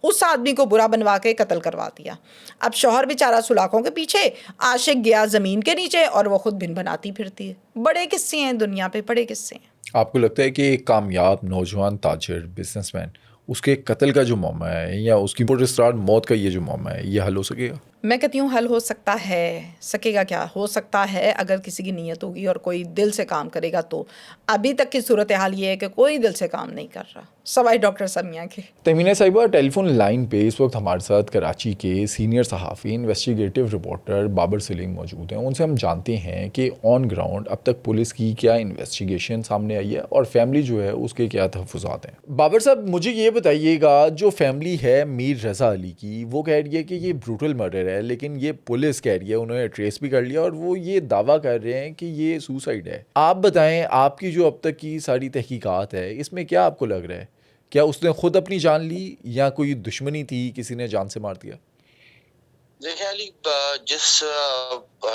اس آدمی کو برا بنوا کے قتل کروا دیا. اب شوہر بیچارہ سلاخوں کے پیچھے، عاشق گیا زمین کے نیچے، اور وہ خود بن بناتی پھرتی ہے. بڑے قصے ہیں دنیا پہ، بڑے قصے ہیں. آپ کو لگتا ہے کہ ایک کامیاب نوجوان تاجر بزنس مین، اس کے قتل کا جو معاملہ ہے یا اس کی پراسرار موت کا یہ جو معاملہ ہے، یہ حل ہو سکے گا؟ میں کہتی ہوں حل ہو سکتا ہے. سکے گا کیا، ہو سکتا ہے اگر کسی کی نیت ہوگی اور کوئی دل سے کام کرے گا تو. ابھی تک کی صورتحال یہ ہے کہ کوئی دل سے کام نہیں کر رہا سوائے ڈاکٹر سمیہ کے. تہمینہ صاحبہ، ٹیلی فون لائن پہ اس وقت ہمارے ساتھ کراچی کے سینئر صحافی انویسٹیگیٹو رپورٹر بابر سلیم موجود ہیں. ان سے ہم جانتے ہیں کہ آن گراؤنڈ اب تک پولیس کی کیا انویسٹیگیشن سامنے آئی ہے اور فیملی جو ہے اس کے کیا تحفظات ہیں. بابر صاحب، مجھے یہ بتائیے گا، جو فیملی ہے میر رضا علی کی، وہ کہہ رہی ہے کہ یہ بروٹل مرڈر ہے، لیکن یہ پولیس کہہ رہی ہے انہوں نے ٹریس بھی کر لیا اور وہ یہ دعویٰ کر رہے ہیں کہ یہ سوسائڈ ہے. آپ بتائیں، آپ کی جو اب تک کی ساری تحقیقات ہے، اس میں کیا آپ کو لگ رہا ہے؟ کیا اس نے خود اپنی جان لی یا کوئی دشمنی تھی، کسی نے جان سے مار دیا؟ دیکھیں علی، جس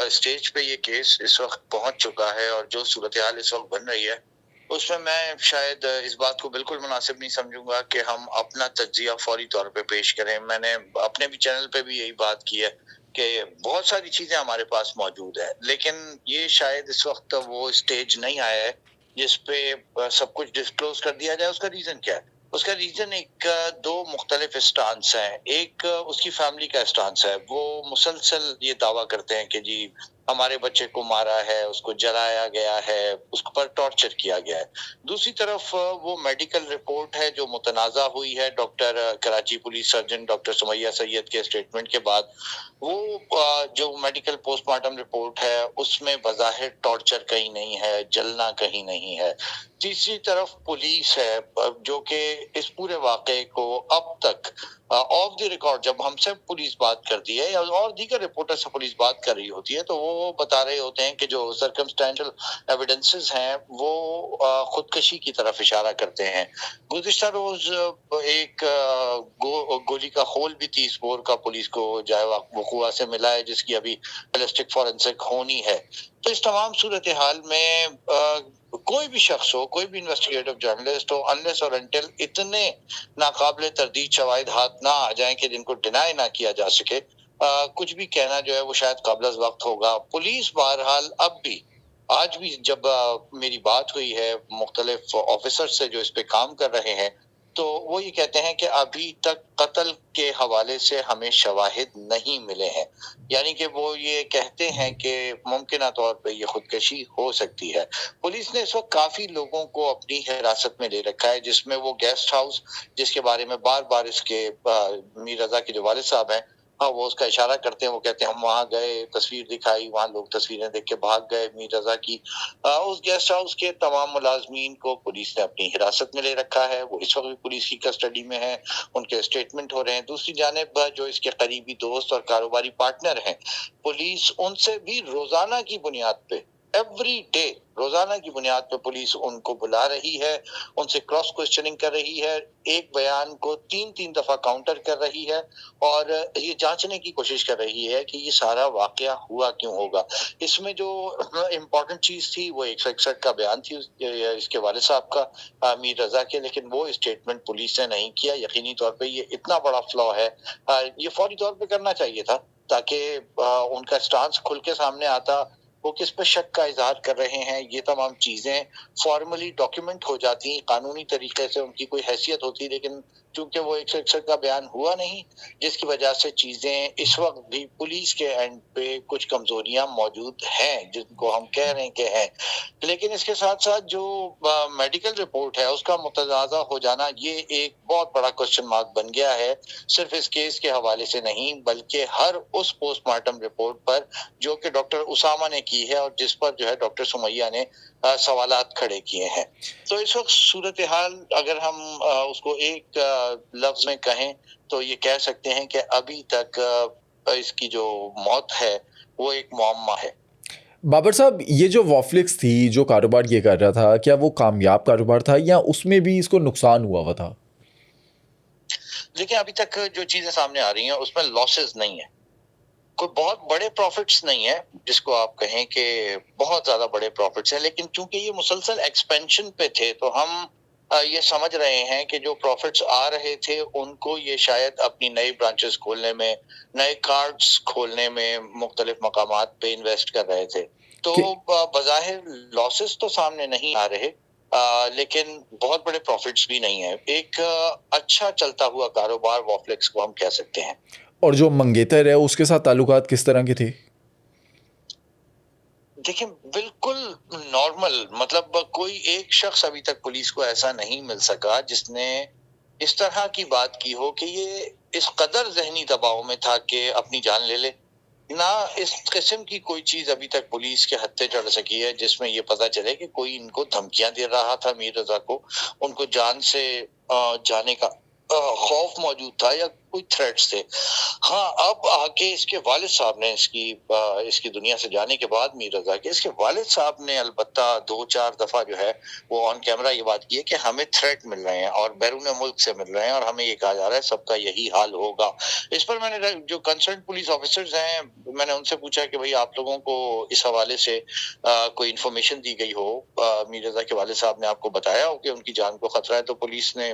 اسٹیج پہ یہ کیس اس وقت پہنچ چکا ہے اور جو صورتحال اس وقت بن رہی ہے، اس میں شاید اس بات کو بالکل مناسب نہیں سمجھوں گا کہ ہم اپنا تجزیہ فوری طور پہ پیش کریں. میں نے اپنے بھی چینل پہ بھی یہی بات کی ہے کہ بہت ساری چیزیں ہمارے پاس موجود ہیں، لیکن یہ شاید اس وقت وہ اسٹیج نہیں آیا ہے جس پہ سب کچھ ڈسکلوز کر دیا جائے. اس کا ریزن کیا ہے؟ اس کا ریزن دو مختلف اسٹانس ہیں. ایک اس کی فیملی کا اسٹانس ہے. وہ مسلسل یہ دعویٰ کرتے ہیں کہ جی ہمارے بچے کو مارا ہے، اس کو جلایا گیا ہے، اس پر ٹارچر کیا گیا ہے. دوسری طرف وہ میڈیکل رپورٹ ہے جو متنازع ہوئی ہے doctor Karachi police surgeon doctor Sumaiya Syed کے اسٹیٹمنٹ کے بعد. وہ جو میڈیکل پوسٹ مارٹم رپورٹ ہے اس میں بظاہر ٹارچر کہیں نہیں ہے، جلنا کہیں نہیں ہے. تیسری طرف پولیس ہے جو کہ اس پورے واقعے کو اب تک آف دی ریکارڈ، جب ہم سے پولیس بات کرتی ہے یا اور دیگر رپورٹر سے پولیس بات کر رہی ہوتی ہے تو وہ بتا رہے ہوتے ہیں کہ جو سرکمسٹینشل ایویڈنسز ہیں وہ خودکشی کی طرف اشارہ کرتے ہیں. گزشتہ روز ایک گولی کا خول بھی 30 بور کا پولیس کو جائے وقوع سے ملا ہے، جس کی ابھی بیلسٹک فورنسک ہونی ہے. تو اس تمام صورتحال میں کوئی بھی شخص ہو، کوئی بھی انویسٹیگیٹو جرنلسٹ ہو، انلیس اور انٹل اتنے ناقابل تردید شواہد ہاتھ نہ آ جائیں کہ جن کو ڈینائی نہ کیا جا سکے، کچھ بھی کہنا جو ہے وہ شاید قابل از وقت ہوگا. پولیس بہرحال اب بھی، آج بھی جب میری بات ہوئی ہے مختلف آفیسر سے جو اس پہ کام کر رہے ہیں، تو وہ یہ کہتے ہیں کہ ابھی تک قتل کے حوالے سے ہمیں شواہد نہیں ملے ہیں. یعنی کہ وہ یہ کہتے ہیں کہ ممکنہ طور پہ یہ خودکشی ہو سکتی ہے. پولیس نے اس وقت کافی لوگوں کو اپنی حراست میں لے رکھا ہے، جس میں وہ گیسٹ ہاؤس، جس کے بارے میں بار بار اس کے میر رضا کے جو والد صاحب ہیں وہ اس کا اشارہ کرتے ہیں. وہ کہتے ہیں ہم وہاں گئے، تصویر دکھائی، وہاں لوگ تصویریں دیکھ کے بھاگ گئے. میر رضا کی اس گیسٹ ہاؤس کے تمام ملازمین کو پولیس نے اپنی حراست میں لے رکھا ہے. وہ اس وقت بھی پولیس کی کسٹڈی میں ہیں، ان کے اسٹیٹمنٹ ہو رہے ہیں. دوسری جانب جو اس کے قریبی دوست اور کاروباری پارٹنر ہیں، پولیس ان سے بھی روزانہ کی بنیاد پہ، ایوری ڈے، روزانہ کی بنیاد پہ پولیس ان کو بلا رہی ہے، ان سے کراس کوسچننگ کر رہی ہے، ایک بیان کو 3 دفعہ کاؤنٹر کر رہی ہے اور یہ جانچنے کی کوشش کر رہی ہے کہ یہ سارا واقعہ ہوا کیوں ہوگا. اس میں جو امپورٹنٹ چیز تھی وہ 161 کا بیان تھی اس کے والد صاحب کا، میر رضا کے، لیکن وہ اسٹیٹمنٹ پولیس نے نہیں کیا. یقینی طور پہ یہ اتنا بڑا فلا ہے، یہ فوری طور پہ کرنا چاہیے تھا تاکہ ان کا سٹانس کھل کے سامنے آتا. وہ کس پہ شک کا اظہار کر رہے ہیں، یہ تمام چیزیں فارملی ڈاکیومنٹ ہو جاتی ہیں، قانونی طریقے سے ان کی کوئی حیثیت ہوتی ہے، لیکن چونکہ وہ 161 کا بیان ہوا نہیں، جس کی وجہ سے چیزیں اس وقت بھی پولیس کے اینڈ پہ کچھ کمزوریاں موجود ہیں جن کو ہم کہہ رہے ہیں کہ ہیں. لیکن اس کے ساتھ ساتھ جو میڈیکل رپورٹ ہے اس کا متضادہ ہو جانا، یہ ایک بہت بڑا کوشچن مارک بن گیا ہے، صرف اس کیس کے حوالے سے نہیں بلکہ ہر اس پوسٹ مارٹم رپورٹ پر جو کہ ڈاکٹر اسامہ نے کی ہے اور جس پر جو ہے ڈاکٹر سمیہ نے سوالات کھڑے کیے ہیں. تو اس وقت صورتحال اگر ہم اس کو ایک لفظ میں کہیں تو یہ کہہ سکتے ہیں کہ ابھی تک اس کی جو موت ہے وہ ایک معمہ ہے. بابر صاحب، یہ جو وافلکس تھی جو کاروبار یہ کر رہا تھا، کیا وہ کامیاب کاروبار تھا یا اس میں بھی اس کو نقصان ہوا تھا؟ لیکن ابھی تک جو چیزیں سامنے آ رہی ہیں اس میں لاسز نہیں ہے، کوئی بہت بڑے پروفٹس نہیں ہے جس کو آپ کہیں کہ بہت زیادہ بڑے پروفٹس ہیں، لیکن چونکہ یہ مسلسل ایکسپینشن پہ تھے تو ہم یہ سمجھ رہے ہیں کہ جو پروفٹس آ رہے تھے ان کو یہ شاید اپنی نئی برانچز کھولنے میں، نئے کارڈز کھولنے میں مختلف مقامات پہ انویسٹ کر رہے تھے. تو بظاہر لاسز تو سامنے نہیں آ رہے، لیکن بہت بڑے پروفٹس بھی نہیں ہیں. ایک اچھا چلتا ہوا کاروبار وافلکس کو ہم کہہ سکتے ہیں. اور جو منگیتر ہے اس کے ساتھ تعلقات کس طرح کے تھے؟ دیکھیں بالکل نارمل، مطلب کوئی ایک شخص ابھی تک پولیس کو ایسا نہیں مل سکا جس نے اس طرح کی بات کی ہو کہ یہ اس قدر ذہنی دباؤ میں تھا کہ اپنی جان لے لے. نہ اس قسم کی کوئی چیز ابھی تک پولیس کے ہتھے چڑھ سکی ہے جس میں یہ پتا چلے کہ کوئی ان کو دھمکیاں دے رہا تھا میر رضا کو، ان کو جان سے جانے کا خوف موجود تھا یا کوئی تھریٹس تھے. ہاں اب آ کے اس کے والد صاحب نے اس کی دنیا سے جانے کے بعد میر رضا کے اس کے والد صاحب نے البتہ 2-4 دفعہ جو ہے وہ آن کیمرہ یہ بات کی ہے کہ ہمیں تھریٹ مل رہے ہیں اور بیرون ملک سے مل رہے ہیں اور ہمیں یہ کہا جا رہا ہے سب کا یہی حال ہوگا. اس پر میں نے جو کنسرن پولیس آفیسرز ہیں میں نے ان سے پوچھا کہ بھئی آپ لوگوں کو اس حوالے سے کوئی انفارمیشن دی گئی ہو، میر رضا کے والد صاحب نے آپ کو بتایا ہو کہ ان کی جان کو خطرہ ہے؟ تو پولیس نے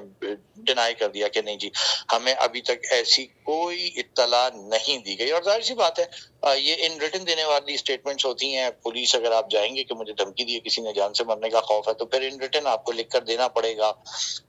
ڈینائی کر دیا کہ نہیں جی ہمیں ابھی تک ایسی کوئی اطلاع نہیں دی گئی. اور ظاہر سی بات ہے یہ ان ریٹن دینے والی اسٹیٹمنٹس ہوتی ہیں. پولیس اگر آپ جائیں گے کہ مجھے دھمکی دی ہے، کسی نے جان سے مرنے کا خوف ہے، تو پھر ان ریٹن آپ کو لکھ کر دینا پڑے گا،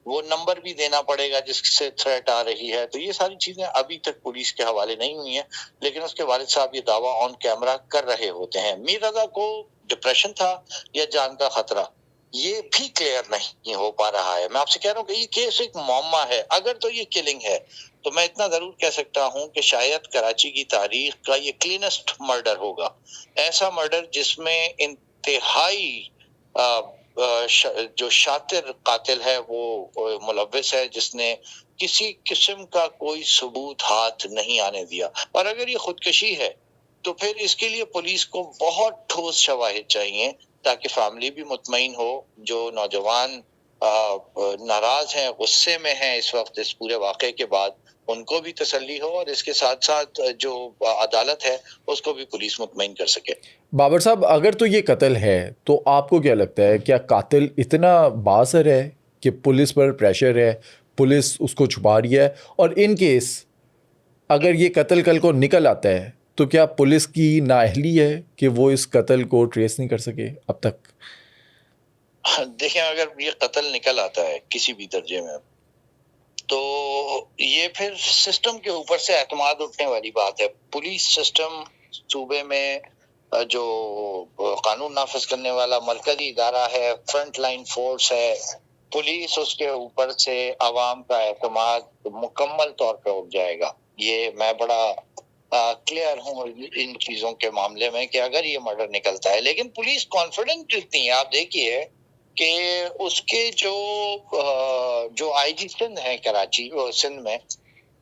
وہ نمبر بھی دینا پڑے گا جس سے تھریٹ آ رہی ہے. تو یہ ساری چیزیں ابھی تک پولیس کے حوالے نہیں ہوئی ہیں، لیکن اس کے والد صاحب یہ دعویٰ آن کیمرہ کر رہے ہوتے ہیں. میر رضا کو ڈپریشن تھا یا جان کا خطرہ، یہ بھی کلیئر نہیں ہو پا رہا ہے. میں آپ سے کہہ رہا ہوں کہ یہ کیس ایک معمہ ہے. اگر تو یہ کلنگ ہے تو میں اتنا ضرور کہہ سکتا ہوں کہ شاید کراچی کی تاریخ کا یہ کلینسٹ مرڈر ہوگا، ایسا مرڈر جس میں انتہائی جو شاطر قاتل ہے وہ ملوث ہے، جس نے کسی قسم کا کوئی ثبوت ہاتھ نہیں آنے دیا. اور اگر یہ خودکشی ہے تو پھر اس کے لیے پولیس کو بہت ٹھوس شواہد چاہیے تاکہ فیملی بھی مطمئن ہو. جو نوجوان ناراض ہیں، غصے میں ہیں اس وقت اس پورے واقعے کے بعد، ان کو بھی تسلی ہو، اور اس کے ساتھ ساتھ جو عدالت ہے اس کو بھی پولیس مطمئن کر سکے. بابر صاحب، اگر تو یہ قتل ہے تو آپ کو کیا لگتا ہے، کیا قاتل اتنا بااثر ہے کہ پولیس پر پریشر ہے، پولیس اس کو چھپا رہی ہے؟ اور ان کیس اگر یہ قتل کل کو نکل آتا ہے تو کیا پولیس کی نااہلی ہے کہ وہ اس قتل کو ٹریس نہیں کر سکے اب تک؟ دیکھیں اگر یہ قتل نکل آتا ہے کسی بھی درجے میں تو یہ پھر سسٹم کے اوپر سے اعتماد اٹھنے والی بات ہے. پولیس سسٹم صوبے میں جو قانون نافذ کرنے والا مرکزی ادارہ ہے، فرنٹ لائن فورس ہے، پولیس اس کے اوپر سے عوام کا اعتماد مکمل طور پہ اٹھ جائے گا. یہ میں بڑا کلیئر ہوں ان چیزوں کے معاملے میں کہ اگر یہ مرڈر نکلتا ہے. لیکن پولیس کانفیڈنٹ اتنی ہے، آپ دیکھیے کہ اس کے جو آئی جی سندھ ہیں کراچی سندھ میں،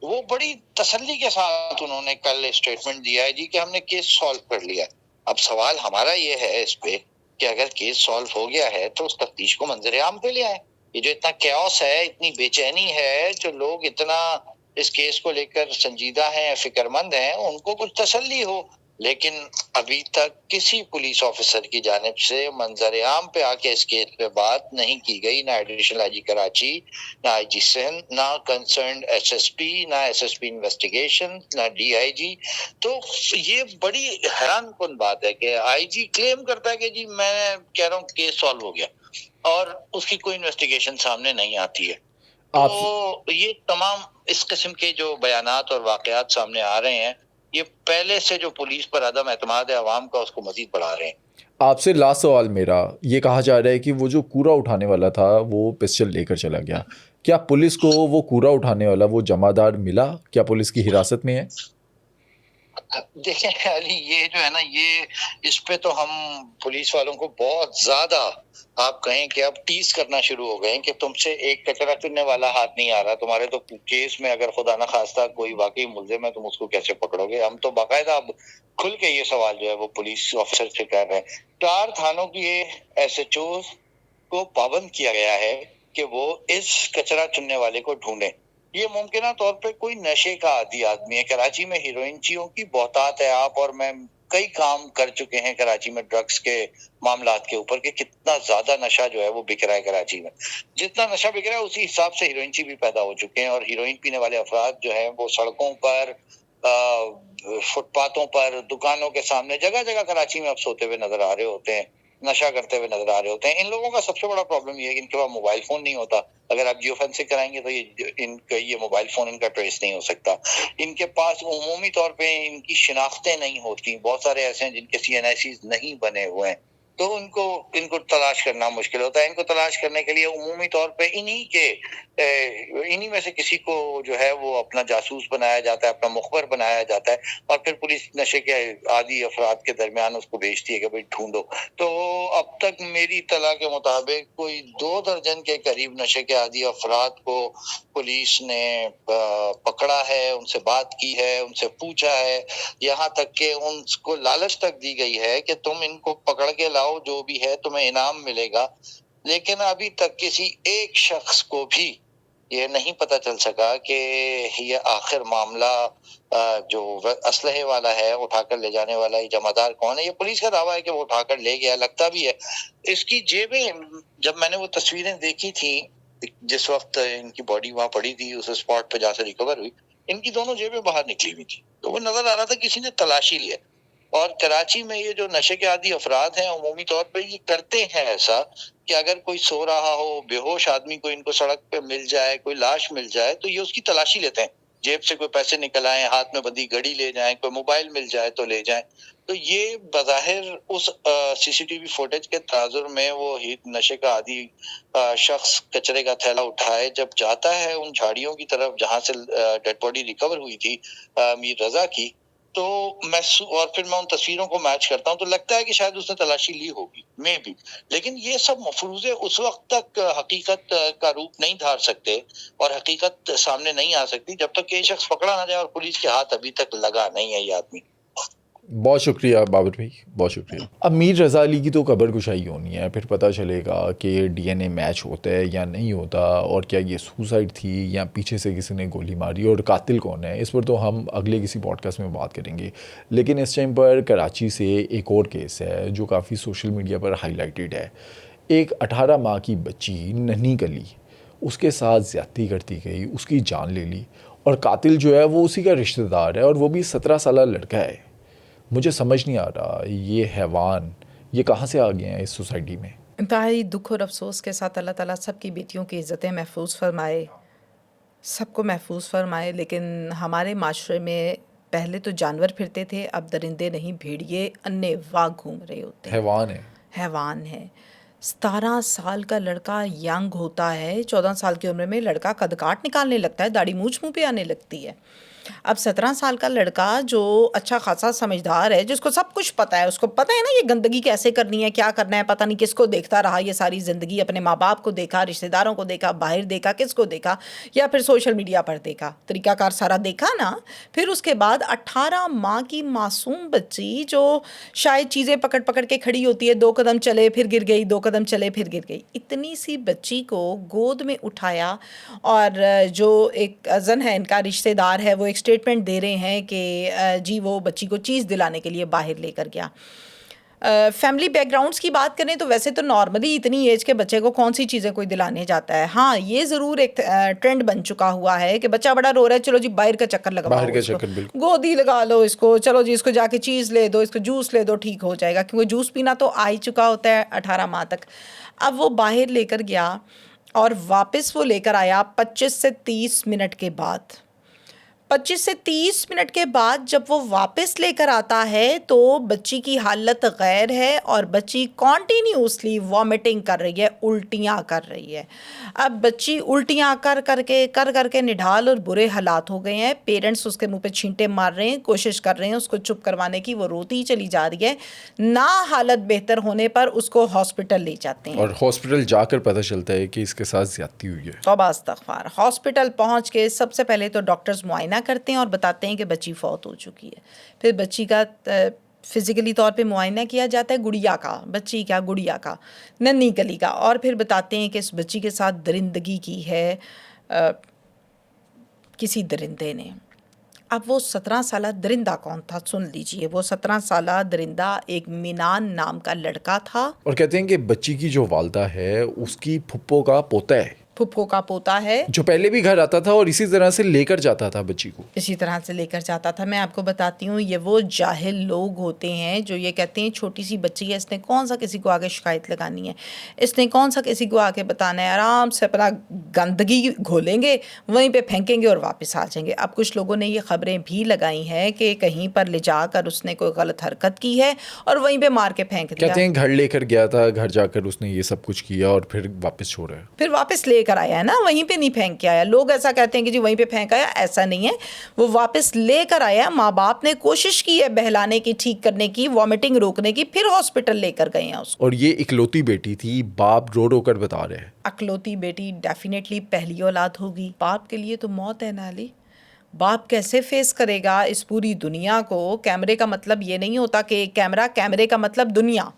وہ بڑی تسلی کے ساتھ انہوں نے کل اسٹیٹمنٹ دیا ہے جی کہ ہم نے کیس سالو کر لیا. اب سوال ہمارا یہ ہے اس پہ کہ اگر کیس سالو ہو گیا ہے تو اس تفتیش کو منظر عام پہ لے آئیں. یہ جو اتنا کیوس ہے، اتنی بے چینی ہے، جو لوگ اتنا اس کیس کو لے کر سنجیدہ ہیں، فکر مند ہیں، ان کو کچھ تسلی ہو. لیکن ابھی تک کسی پولیس آفیسر کی جانب سے منظر عام پہ آ کے اس کیس پہ بات نہیں کی گئی، نہ ایڈیشنل آئی جی کراچی، نہ آئی جی سندھ، نہ کنسرنڈ ایس ایس پی، نہ ایس ایس پی انویسٹیگیشن، نہ ڈی آئی جی. تو یہ بڑی حیران کن بات ہے کہ آئی جی کلیم کرتا ہے کہ جی میں کہہ رہا ہوں کیس سالو ہو گیا، اور اس کی کوئی انویسٹیگیشن سامنے نہیں آتی ہے. آپ تو یہ تمام اس قسم کے جو بیانات اور واقعات سامنے آ رہے ہیں، یہ پہلے سے جو پولیس پر عدم اعتماد ہے عوام کا، اس کو مزید بڑھا رہے ہیں. آپ سے لاسٹ سوال میرا، یہ کہا جا رہا ہے کہ وہ جو کورا اٹھانے والا تھا وہ پسٹل لے کر چلا گیا، کیا پولیس کو وہ کورا اٹھانے والا وہ جمعدار ملا؟ کیا پولیس کی حراست میں ہے؟ دیکھیں علی، یہ جو ہے نا، یہ اس پہ تو ہم پولیس والوں کو بہت زیادہ آپ کہیں کہ اب ٹیز کرنا شروع ہو گئے ہیں کہ تم سے ایک کچرا چننے والا ہاتھ نہیں آ رہا تمہارے، تو کیس میں اگر خدا نہ خواستہ کوئی واقعی ملزم ہے تم اس کو کیسے پکڑو گے؟ ہم تو باقاعدہ اب کھل کے یہ سوال جو ہے وہ پولیس آفیسر سے کر رہے ہیں. 4 تھانوں کی ایس ایچ اوز کو پابند کیا گیا ہے کہ وہ اس کچرا چننے والے کو ڈھونڈیں. یہ ممکنہ طور پہ کوئی نشے کا عادی آدمی ہے. کراچی میں ہیروئنچیوں کی بہتات ہے، آپ اور میں کئی کام کر چکے ہیں کراچی میں ڈرگز کے معاملات کے اوپر کہ کتنا زیادہ نشہ جو ہے وہ بک رہا ہے کراچی میں. جتنا نشہ بک رہا ہے اسی حساب سے ہیروئنچی بھی پیدا ہو چکے ہیں، اور ہیروئن پینے والے افراد جو ہیں وہ سڑکوں پر، فٹ پاتھوں پر، دکانوں کے سامنے، جگہ جگہ کراچی میں اب سوتے ہوئے نظر آ رہے ہوتے ہیں، نشہ کرتے ہوئے نظر آ رہے ہوتے ہیں. ان لوگوں کا سب سے بڑا پرابلم یہ ہے کہ ان کے پاس موبائل فون نہیں ہوتا. اگر آپ جیو فینسنگ کرائیں گے تو یہ موبائل فون ان کا ٹریس نہیں ہو سکتا. ان کے پاس عمومی طور پہ ان کی شناختیں نہیں ہوتی. بہت سارے ایسے ہیں جن کے سی این آئی سیز نہیں بنے ہوئے ہیں، تو ان کو تلاش کرنا مشکل ہوتا ہے. ان کو تلاش کرنے کے لیے عمومی طور پہ انہی میں سے کسی کو جو ہے وہ اپنا جاسوس بنایا جاتا ہے، اپنا مخبر بنایا جاتا ہے، اور پھر پولیس نشے کے عادی افراد کے درمیان اس کو بھیجتی ہے کہ بھئی ڈھونڈو. تو اب تک میری اطلاع کے مطابق کوئی 2 درجن کے قریب نشے کے عادی افراد کو پولیس نے پکڑا ہے، ان سے بات کی ہے، ان سے پوچھا ہے، یہاں تک کہ ان کو لالچ تک دی گئی ہے کہ تم ان کو پکڑ کے لاؤ، جو بھی ہے تمہیں انعام ملے گا. لیکن ابھی تک کسی ایک شخص کو بھی یہ نہیں پتہ چل سکا کہ یہ آخر معاملہ جو اسلحے والا ہے، اٹھا کر لے جانے والا یہ جمعدار کون ہے. یہ پولیس کا دعویٰ ہے کہ وہ اٹھا کر لے گیا، لگتا بھی ہے. اس کی جیبیں، جب میں نے وہ تصویریں دیکھی تھیں جس وقت ان کی باڈی وہاں پڑی تھی، اس اسپاٹ پہ جہاں سے ریکور ہوئی، ان کی دونوں جیبیں باہر نکلی ہوئی تھی، تو وہ نظر آ رہا تھا کسی نے تلاشی لیا. اور کراچی میں یہ جو نشے کے عادی افراد ہیں عمومی طور پہ یہ کرتے ہیں ایسا کہ اگر کوئی سو رہا ہو، بے ہوش آدمی کو ان کو سڑک پہ مل جائے، کوئی لاش مل جائے، تو یہ اس کی تلاشی لیتے ہیں. جیب سے کوئی پیسے نکل آئیں، ہاتھ میں بندھی گھڑی لے جائیں، کوئی موبائل مل جائے تو لے جائیں. تو یہ بظاہر اس سی سی ٹی وی فوٹیج کے تناظر میں وہ نشے کا عادی شخص کچرے کا تھیلا اٹھائے جب جاتا ہے ان جھاڑیوں کی طرف جہاں سے ڈیڈ باڈی ریکور ہوئی تھی میر رضا کی، تو اور پھر میں ان تصویروں کو میچ کرتا ہوں تو لگتا ہے کہ شاید اس نے تلاشی لی ہوگی، میں بھی. لیکن یہ سب مفروضے اس وقت تک حقیقت کا روپ نہیں دھار سکتے اور حقیقت سامنے نہیں آ سکتی جب تک کہ یہ شخص پکڑا نہ جائے، اور پولیس کے ہاتھ ابھی تک لگا نہیں ہے یہ آدمی. بہت شکریہ بابر بھائی، بہت شکریہ. اب میر رضا علی کی تو قبر کشائی ہونی ہے، پھر پتہ چلے گا کہ ڈی این اے میچ ہوتا ہے یا نہیں ہوتا، اور کیا یہ سوسائڈ تھی یا پیچھے سے کسی نے گولی ماری، اور قاتل کون ہے. اس پر تو ہم اگلے کسی پوڈ کاسٹ میں بات کریں گے. لیکن اس ٹائم پر کراچی سے ایک اور کیس ہے جو کافی سوشل میڈیا پر ہائی لائٹڈ ہے. ایک 18 ماہ کی بچی ننھی کلی، اس کے ساتھ زیادتی کرتی گئی، اس کی جان لے لی، اور قاتل جو ہے وہ اسی کا رشتہ دار ہے، اور وہ بھی 17 سالہ لڑکا ہے. مجھے سمجھ نہیں آ رہا یہ حیوان یہ کہاں سے آ گئے ہیں اس سوسائٹی میں. انتہائی دکھ اور افسوس کے ساتھ اللہ تعالیٰ سب کی بیٹیوں کی عزتیں محفوظ فرمائے، سب کو محفوظ فرمائے. لیکن ہمارے معاشرے میں پہلے تو جانور پھرتے تھے، اب درندے نہیں، بھیڑیے انے واہ گھوم رہے ہوتے ہیں. حیوان ہے. حیوان ہے. 17 سال کا لڑکا ینگ ہوتا ہے، 14 سال کی عمر میں لڑکا قد کاٹ نکالنے لگتا ہے، داڑھی مونچھ منہ پہ آنے لگتی ہے. اب 17 سال کا لڑکا جو اچھا خاصا سمجھدار ہے، جس کو سب کچھ پتہ ہے، اس کو پتہ ہے نا یہ گندگی کیسے کرنی ہے، کیا کرنا ہے، پتہ نہیں کس کو دیکھتا رہا یہ ساری زندگی، اپنے ماں باپ کو دیکھا، رشتہ داروں کو دیکھا، باہر دیکھا، کس کو دیکھا، یا پھر سوشل میڈیا پر دیکھا، طریقہ کار سارا دیکھا نا. پھر اس کے بعد 18 ماہ کی معصوم بچی جو شاید چیزیں پکڑ پکڑ کے کھڑی ہوتی ہے، 2 قدم چلے پھر گر گئی، 2 قدم چلے پھر گر گئی، اتنی سی بچی کو گود میں اٹھایا، اور جو ایک کزن ہے ان کا رشتہ دار ہے وہ ایک اسٹیٹمنٹ دے رہے ہیں کہ جی وہ بچی کو چیز دلانے کے لیے باہر لے کر گیا. فیملی بیک گراؤنڈس کی بات کریں تو ویسے تو نارملی اتنی ایج کے بچے کو کون سی چیزیں کوئی دلانے جاتا ہے. ہاں یہ ضرور ایک ٹرینڈ بن چکا ہوا ہے کہ بچہ بڑا رو رہا ہے, چلو جی باہر کا چکر لگواؤ, باہر کا چکر, بالکل گودی لگا لو اس کو, چلو جی اس کو جا کے چیز لے دو, اس کو جوس لے دو, ٹھیک ہو جائے گا, کیونکہ جوس پینا تو آ ہی چکا ہوتا ہے 18 ماہ تک. اب وہ باہر لے کر گیا اور واپس وہ لے کر آیا 25 سے 30 منٹ کے بعد. 25 سے 30 منٹ کے بعد جب وہ واپس لے کر آتا ہے تو بچی کی حالت غیر ہے اور بچی کانٹینیوسلی وامٹنگ کر رہی ہے, الٹیاں کر رہی ہے. اب بچی الٹیاں کر کر کے نڈھال اور برے حالات ہو گئے ہیں. پیرنٹس اس کے منہ پہ چھینٹے مار رہے ہیں, کوشش کر رہے ہیں اس کو چپ کروانے کی, وہ روتی ہی چلی جا رہی ہے. نہ حالت بہتر ہونے پر اس کو ہاسپٹل لے جاتے ہیں, اور ہاسپٹل جا کر پتہ چلتا ہے کہ اس کے ساتھ زیادتی ہوئی ہے. توبہ استغفار. ہاسپٹل پہنچ کے سب سے پہلے تو ڈاکٹرز معائنہ کرتے ہیں اور بتاتے ہیں کہ بچی فوت ہو چکی ہے. پھر بچی کا فزیکلی طور پہ معائنہ کیا جاتا ہے, گڑیا کا, بچی کا, گڑیا کا, ننھی کلی کا, اور پھر بتاتے ہیں کہ اس بچی کے ساتھ درندگی کی ہے کسی درندے نے. اب وہ 17 سالہ درندہ کون تھا سن لیجئے. وہ 17 سالہ درندہ ایک مینان نام کا لڑکا تھا. اور کہتے ہیں کہ بچی کی جو والدہ ہے اس کی پھپھو کا پوتا ہے, پھپھو کا پوتا ہے, جو پہلے بھی گھر آتا تھا اور اسی طرح سے لے کر جاتا تھا بچی کو. اسی طرح سے لے کر جاتا تھا. میں آپ کو بتاتی ہوں, یہ وہ جاہل لوگ ہوتے ہیں جو یہ کہتے ہیں چھوٹی سی بچی ہے, اس نے کون سا کسی کو آگے شکایت لگانی ہے, اس نے کون سا کسی کو آگے بتانا ہے. آرام سے اپنا گندگی گھولیں گے, وہیں پہ پھینکیں گے اور واپس آ جائیں گے. اب کچھ لوگوں نے یہ خبریں بھی لگائی ہیں کہ کہیں پر لے جا کر اس نے کوئی غلط حرکت کی ہے اور وہیں پہ مار کے پھینک دیا. کہتے ہیں گھر لے کر گیا تھا, گھر جا کر اس نے یہ سب کچھ کیا اور پھر واپس چھوڑا ہے. پھر واپس لے کر آیا ہے نا, وہیں پہ نہیں پھینک کے آیا. لوگ ایسا کہتے ہیں کہ جی وہیں پہ پھینک آیا, ایسا نہیں ہے, وہ واپس لے کر آیا. ماں باپ نے کوشش کی ہے بہلانے کی, ٹھیک کرنے کی, وامٹنگ روکنے کی, پھر ہاسپٹل لے کر گئے ہیں اس کو. اور یہ اکلوتی بیٹی تھی, باپ رو رو کر بتا رہے ہیں. اکلوتی بیٹی ڈیفینیٹلی پہلی اولاد ہوگی. باپ کے لیے تو موت ہے نا علی. باپ کیسے فیس کرے گا اس پوری دنیا کو؟ کیمرے کا مطلب یہ نہیں ہوتا کہ کیمرہ, کیمرے کا مطلب دنیا.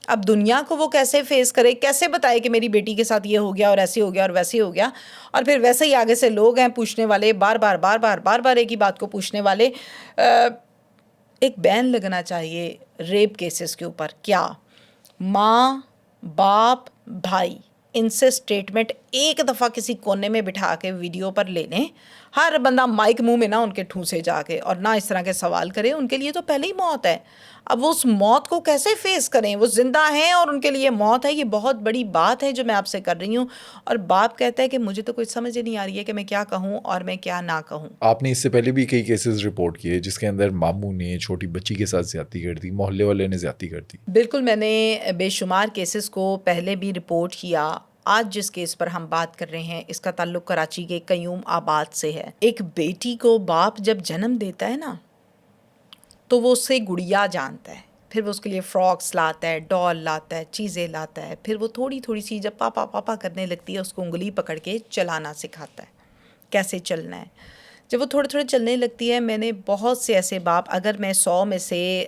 اب دنیا کو وہ کیسے فیس کرے, کیسے بتائے کہ میری بیٹی کے ساتھ یہ ہو گیا اور ایسے ہو گیا اور ویسے ہو گیا. اور پھر ویسے ہی آگے سے لوگ ہیں پوچھنے والے, بار بار ایک ہی بات کو پوچھنے والے. ایک بین لگنا چاہیے ریپ کیسز کے اوپر. کیا ماں, باپ, بھائی, ان سے سٹیٹمنٹ ایک دفعہ کسی کونے میں بٹھا کے ویڈیو پر لے لیں, ہر بندہ مائک منہ میں نہ ان کے ٹھونسے جا کے, اور نہ اس طرح کے سوال کرے. ان کے لیے تو پہلے ہی موت ہے. اب وہ اس موت کو کیسے فیس کریں؟ وہ زندہ ہیں اور ان کے لیے موت ہے. یہ بہت بڑی بات ہے جو میں آپ سے کر رہی ہوں. اور باپ کہتا ہے کہ مجھے تو کوئی سمجھ نہیں آ رہی ہے کہ میں کیا کہوں اور میں کیا نہ کہوں. آپ نے اس سے پہلے بھی کئی کیسز رپورٹ کیے جس کے اندر ماموں نے چھوٹی بچی کے ساتھ زیادتی کر دی, محلے والے نے زیادتی کر دی. بالکل, میں نے بے شمار کیسز کو پہلے بھی رپورٹ کیا. آج جس کیس پر ہم بات کر رہے ہیں اس کا تعلق کراچی کے قیوم آباد سے ہے. ایک بیٹی کو باپ جب جنم دیتا ہے نا تو وہ اسے گڑیا جانتا ہے. پھر وہ اس کے لیے فراکس لاتا ہے, ڈال لاتا ہے, چیزیں لاتا ہے. پھر وہ تھوڑی تھوڑی سی جب پاپا پاپا کرنے لگتی ہے اس کو انگلی پکڑ کے چلانا سکھاتا ہے, کیسے چلنا ہے. جب وہ تھوڑے تھوڑے چلنے لگتی ہے, میں نے بہت سے ایسے باپ, اگر میں 100 میں سے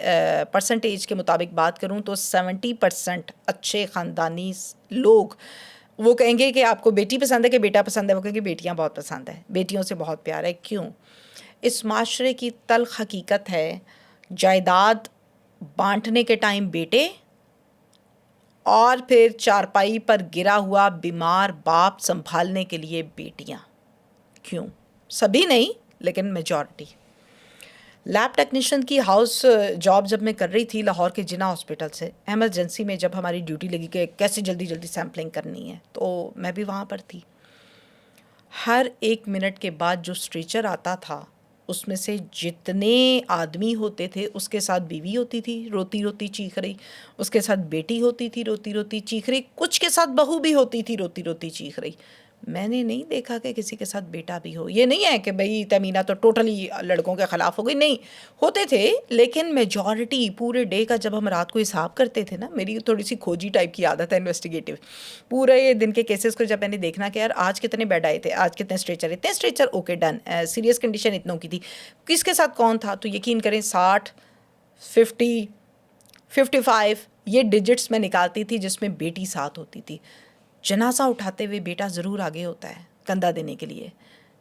پرسنٹیج کے مطابق بات کروں تو 70% اچھے خاندانی لوگ وہ کہیں گے کہ آپ کو بیٹی پسند ہے کہ بیٹا پسند ہے. وہ کہیں گے بیٹیاں بہت پسند ہے, بیٹیوں سے بہت پیار ہے. کیوں؟ اس معاشرے کی تلخ حقیقت ہے, جائیداد بانٹنے کے ٹائم بیٹے, اور پھر چارپائی پر گرا ہوا بیمار باپ سنبھالنے کے لیے بیٹیاں. کیوں؟ سبھی نہیں لیکن میجورٹی. لیب ٹیکنیشین کی ہاؤس جاب جب میں کر رہی تھی لاہور کے جنا ہاسپٹل سے, ایمرجنسی میں جب ہماری ڈیوٹی لگی کہ کیسے جلدی جلدی سیمپلنگ کرنی ہے, تو میں بھی وہاں پر تھی. ہر 1 منٹ کے بعد جو اسٹریچر آتا تھا اس میں سے جتنے آدمی ہوتے تھے اس کے ساتھ بیوی ہوتی تھی روتی روتی چیخ رہی, اس کے ساتھ بیٹی ہوتی تھی روتی روتی چیخ رہی, کچھ کے ساتھ بہو بھی ہوتی تھی روتی روتی چیخ رہی. میں نے نہیں دیکھا کہ کسی کے ساتھ بیٹا بھی ہو. یہ نہیں ہے کہ بھئی تمینہ تو ٹوٹلی لڑکوں کے خلاف ہو گئی, نہیں, ہوتے تھے لیکن میجورٹی. پورے ڈے کا جب ہم رات کو حساب کرتے تھے نا, میری تھوڑی سی کھوجی ٹائپ کی عادت ہے انویسٹیگیٹو, پورے دن کے کیسز کو جب میں نے دیکھنا کہ یار آج کتنے بیڈ آئے تھے, آج کتنے stretcher, okay done, serious condition اتنوں کی تھی, کس کے ساتھ کون تھا, تو یقین کریں 60, 50, 55 یہ ڈیجٹس میں نکالتی تھی جس میں بیٹی ساتھ ہوتی تھی. جنازہ اٹھاتے ہوئے بیٹا ضرور آگے ہوتا ہے کندھا دینے کے لیے,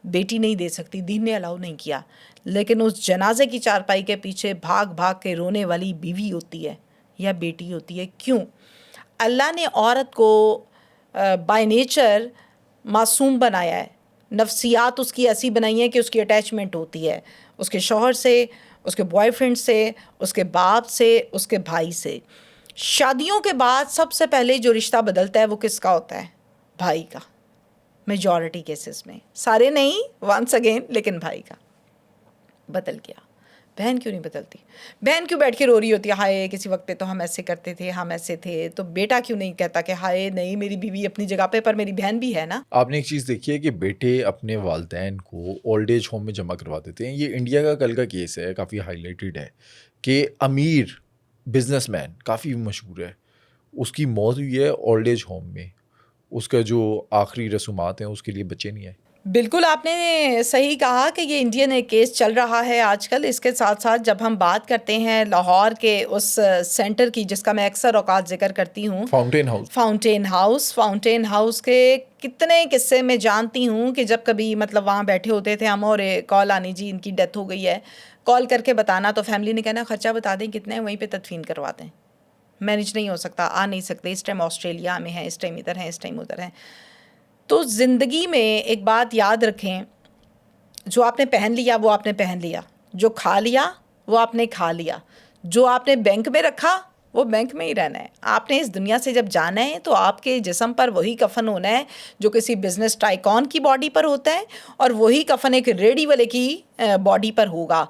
بیٹی نہیں دے سکتی, دین نے الاؤ نہیں کیا, لیکن اس جنازے کی چارپائی کے پیچھے بھاگ بھاگ کے رونے والی بیوی ہوتی ہے یا بیٹی ہوتی ہے. کیوں؟ اللہ نے عورت کو بائی نیچر معصوم بنایا ہے, نفسیات اس کی ایسی بنائی ہیں کہ اس کی اٹیچمنٹ ہوتی ہے اس کے شوہر سے, اس کے بوائے فرینڈ سے, اس کے باپ سے, اس کے بھائی سے. شادیوں کے بعد سب سے پہلے جو رشتہ بدلتا ہے وہ کس کا ہوتا ہے؟ بھائی کا, میجورٹی کیسز میں, سارے نہیں ونس اگین, لیکن بھائی کا بدل گیا. بہن کیوں نہیں بدلتی؟ بہن کیوں بیٹھ کے رو رہی ہوتی ہے, ہائے کسی وقت پہ تو ہم ایسے کرتے تھے, ہم ایسے تھے. تو بیٹا کیوں نہیں کہتا کہ ہائے نہیں میری بیوی اپنی جگہ پہ, پر میری بہن بھی ہے نا. آپ نے ایک چیز دیکھی ہے کہ بیٹے اپنے والدین کو اولڈ ایج ہوم میں جمع کروا دیتے ہیں. یہ انڈیا کا کل کا کیس ہے, کافی ہائی لائٹڈ ہے, کہ امیر بزنس مین کافی مشہور ہے, اس کی موت ہوئی ہے اولڈ ایج ہوم میں. اس کا جو آخری رسومات ہیں اس کے لیے بچے نہیں آئے. بالکل آپ نے صحیح کہا کہ یہ انڈین ایک کیس چل رہا ہے آج کل. اس کے ساتھ ساتھ جب ہم بات کرتے ہیں لاہور کے اس سینٹر کی جس کا میں اکثر اوقات ذکر کرتی ہوں, فاؤنٹین ہاؤس کے کتنے قصے میں جانتی ہوں کہ جب کبھی مطلب وہاں بیٹھے ہوتے تھے ہم اور کال آنی جی ان کی ڈیتھ ہو گئی ہے, کال کر کے بتانا تو فیملی نے کہنا خرچہ بتا دیں کتنے ہیں, وہیں پہ تدفین کروا دیں, مینیج نہیں ہو سکتا, آ نہیں سکتے, اس ٹائم آسٹریلیا میں ہیں, اس ٹائم ادھر ہیں, اس ٹائم ادھر ہیں. تو زندگی میں ایک بات یاد رکھیں, جو آپ نے پہن لیا وہ آپ نے پہن لیا, جو کھا لیا وہ آپ نے کھا لیا, جو آپ نے بینک میں رکھا وہ بینک میں ہی رہنا ہے. آپ نے اس دنیا سے جب جانا ہے تو آپ کے جسم پر وہی کفن ہونا ہے جو کسی بزنس ٹائکون کی باڈی پر ہوتا ہے, اور وہی کفن ایک ریڈی والے کی باڈی پر ہوگا.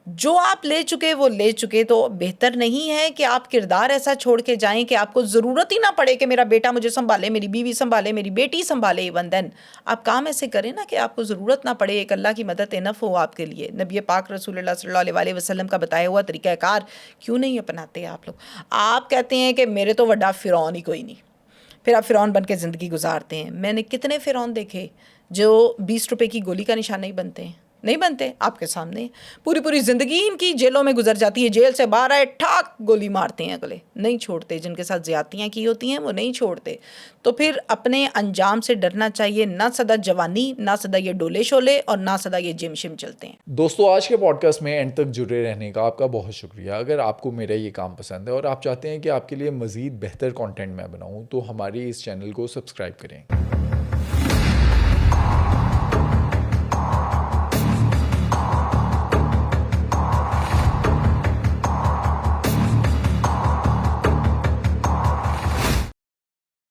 جو آپ لے چکے وہ لے چکے. تو بہتر نہیں ہے کہ آپ کردار ایسا چھوڑ کے جائیں کہ آپ کو ضرورت ہی نہ پڑے کہ میرا بیٹا مجھے سنبھالے, میری بیوی سنبھالے, میری بیٹی سنبھالے. ایون دین آپ کام ایسے کریں نا کہ آپ کو ضرورت نہ پڑے, ایک اللہ کی مدد انف ہو آپ کے لیے. نبی پاک رسول اللہ صلی اللہ علیہ وسلم کا بتایا ہوا طریقہ کار کیوں نہیں اپناتے آپ لوگ؟ آپ کہتے ہیں کہ میرے تو وڈا فرعون ہی کوئی نہیں, پھر آپ فرعون بن کے زندگی گزارتے ہیں. میں نے کتنے فرعون دیکھے جو 20 روپے کی گولی کا نشان نہیں بنتے ہیں, نہیں بنتے. آپ کے سامنے پوری زندگی ان کی جیلوں میں گزر جاتی ہے, جیل سے باہر آئے ٹھاک گولی مارتے ہیں اگلے, نہیں چھوڑتے. جن کے ساتھ زیادتیاں کی ہوتی ہیں وہ نہیں چھوڑتے. تو پھر اپنے انجام سے ڈرنا چاہیے, نہ سدا جوانی, نہ سدا یہ ڈولے شولے, اور نہ سدا یہ جم شم چلتے ہیں. دوستو آج کے پوڈ کاسٹ میں اینڈ تک جڑے رہنے کا آپ کا بہت شکریہ. اگر آپ کو میرا یہ کام پسند ہے اور آپ چاہتے ہیں کہ آپ کے لیے مزید بہتر کانٹینٹ میں بناؤں تو ہمارے اس چینل کو سبسکرائب کریں.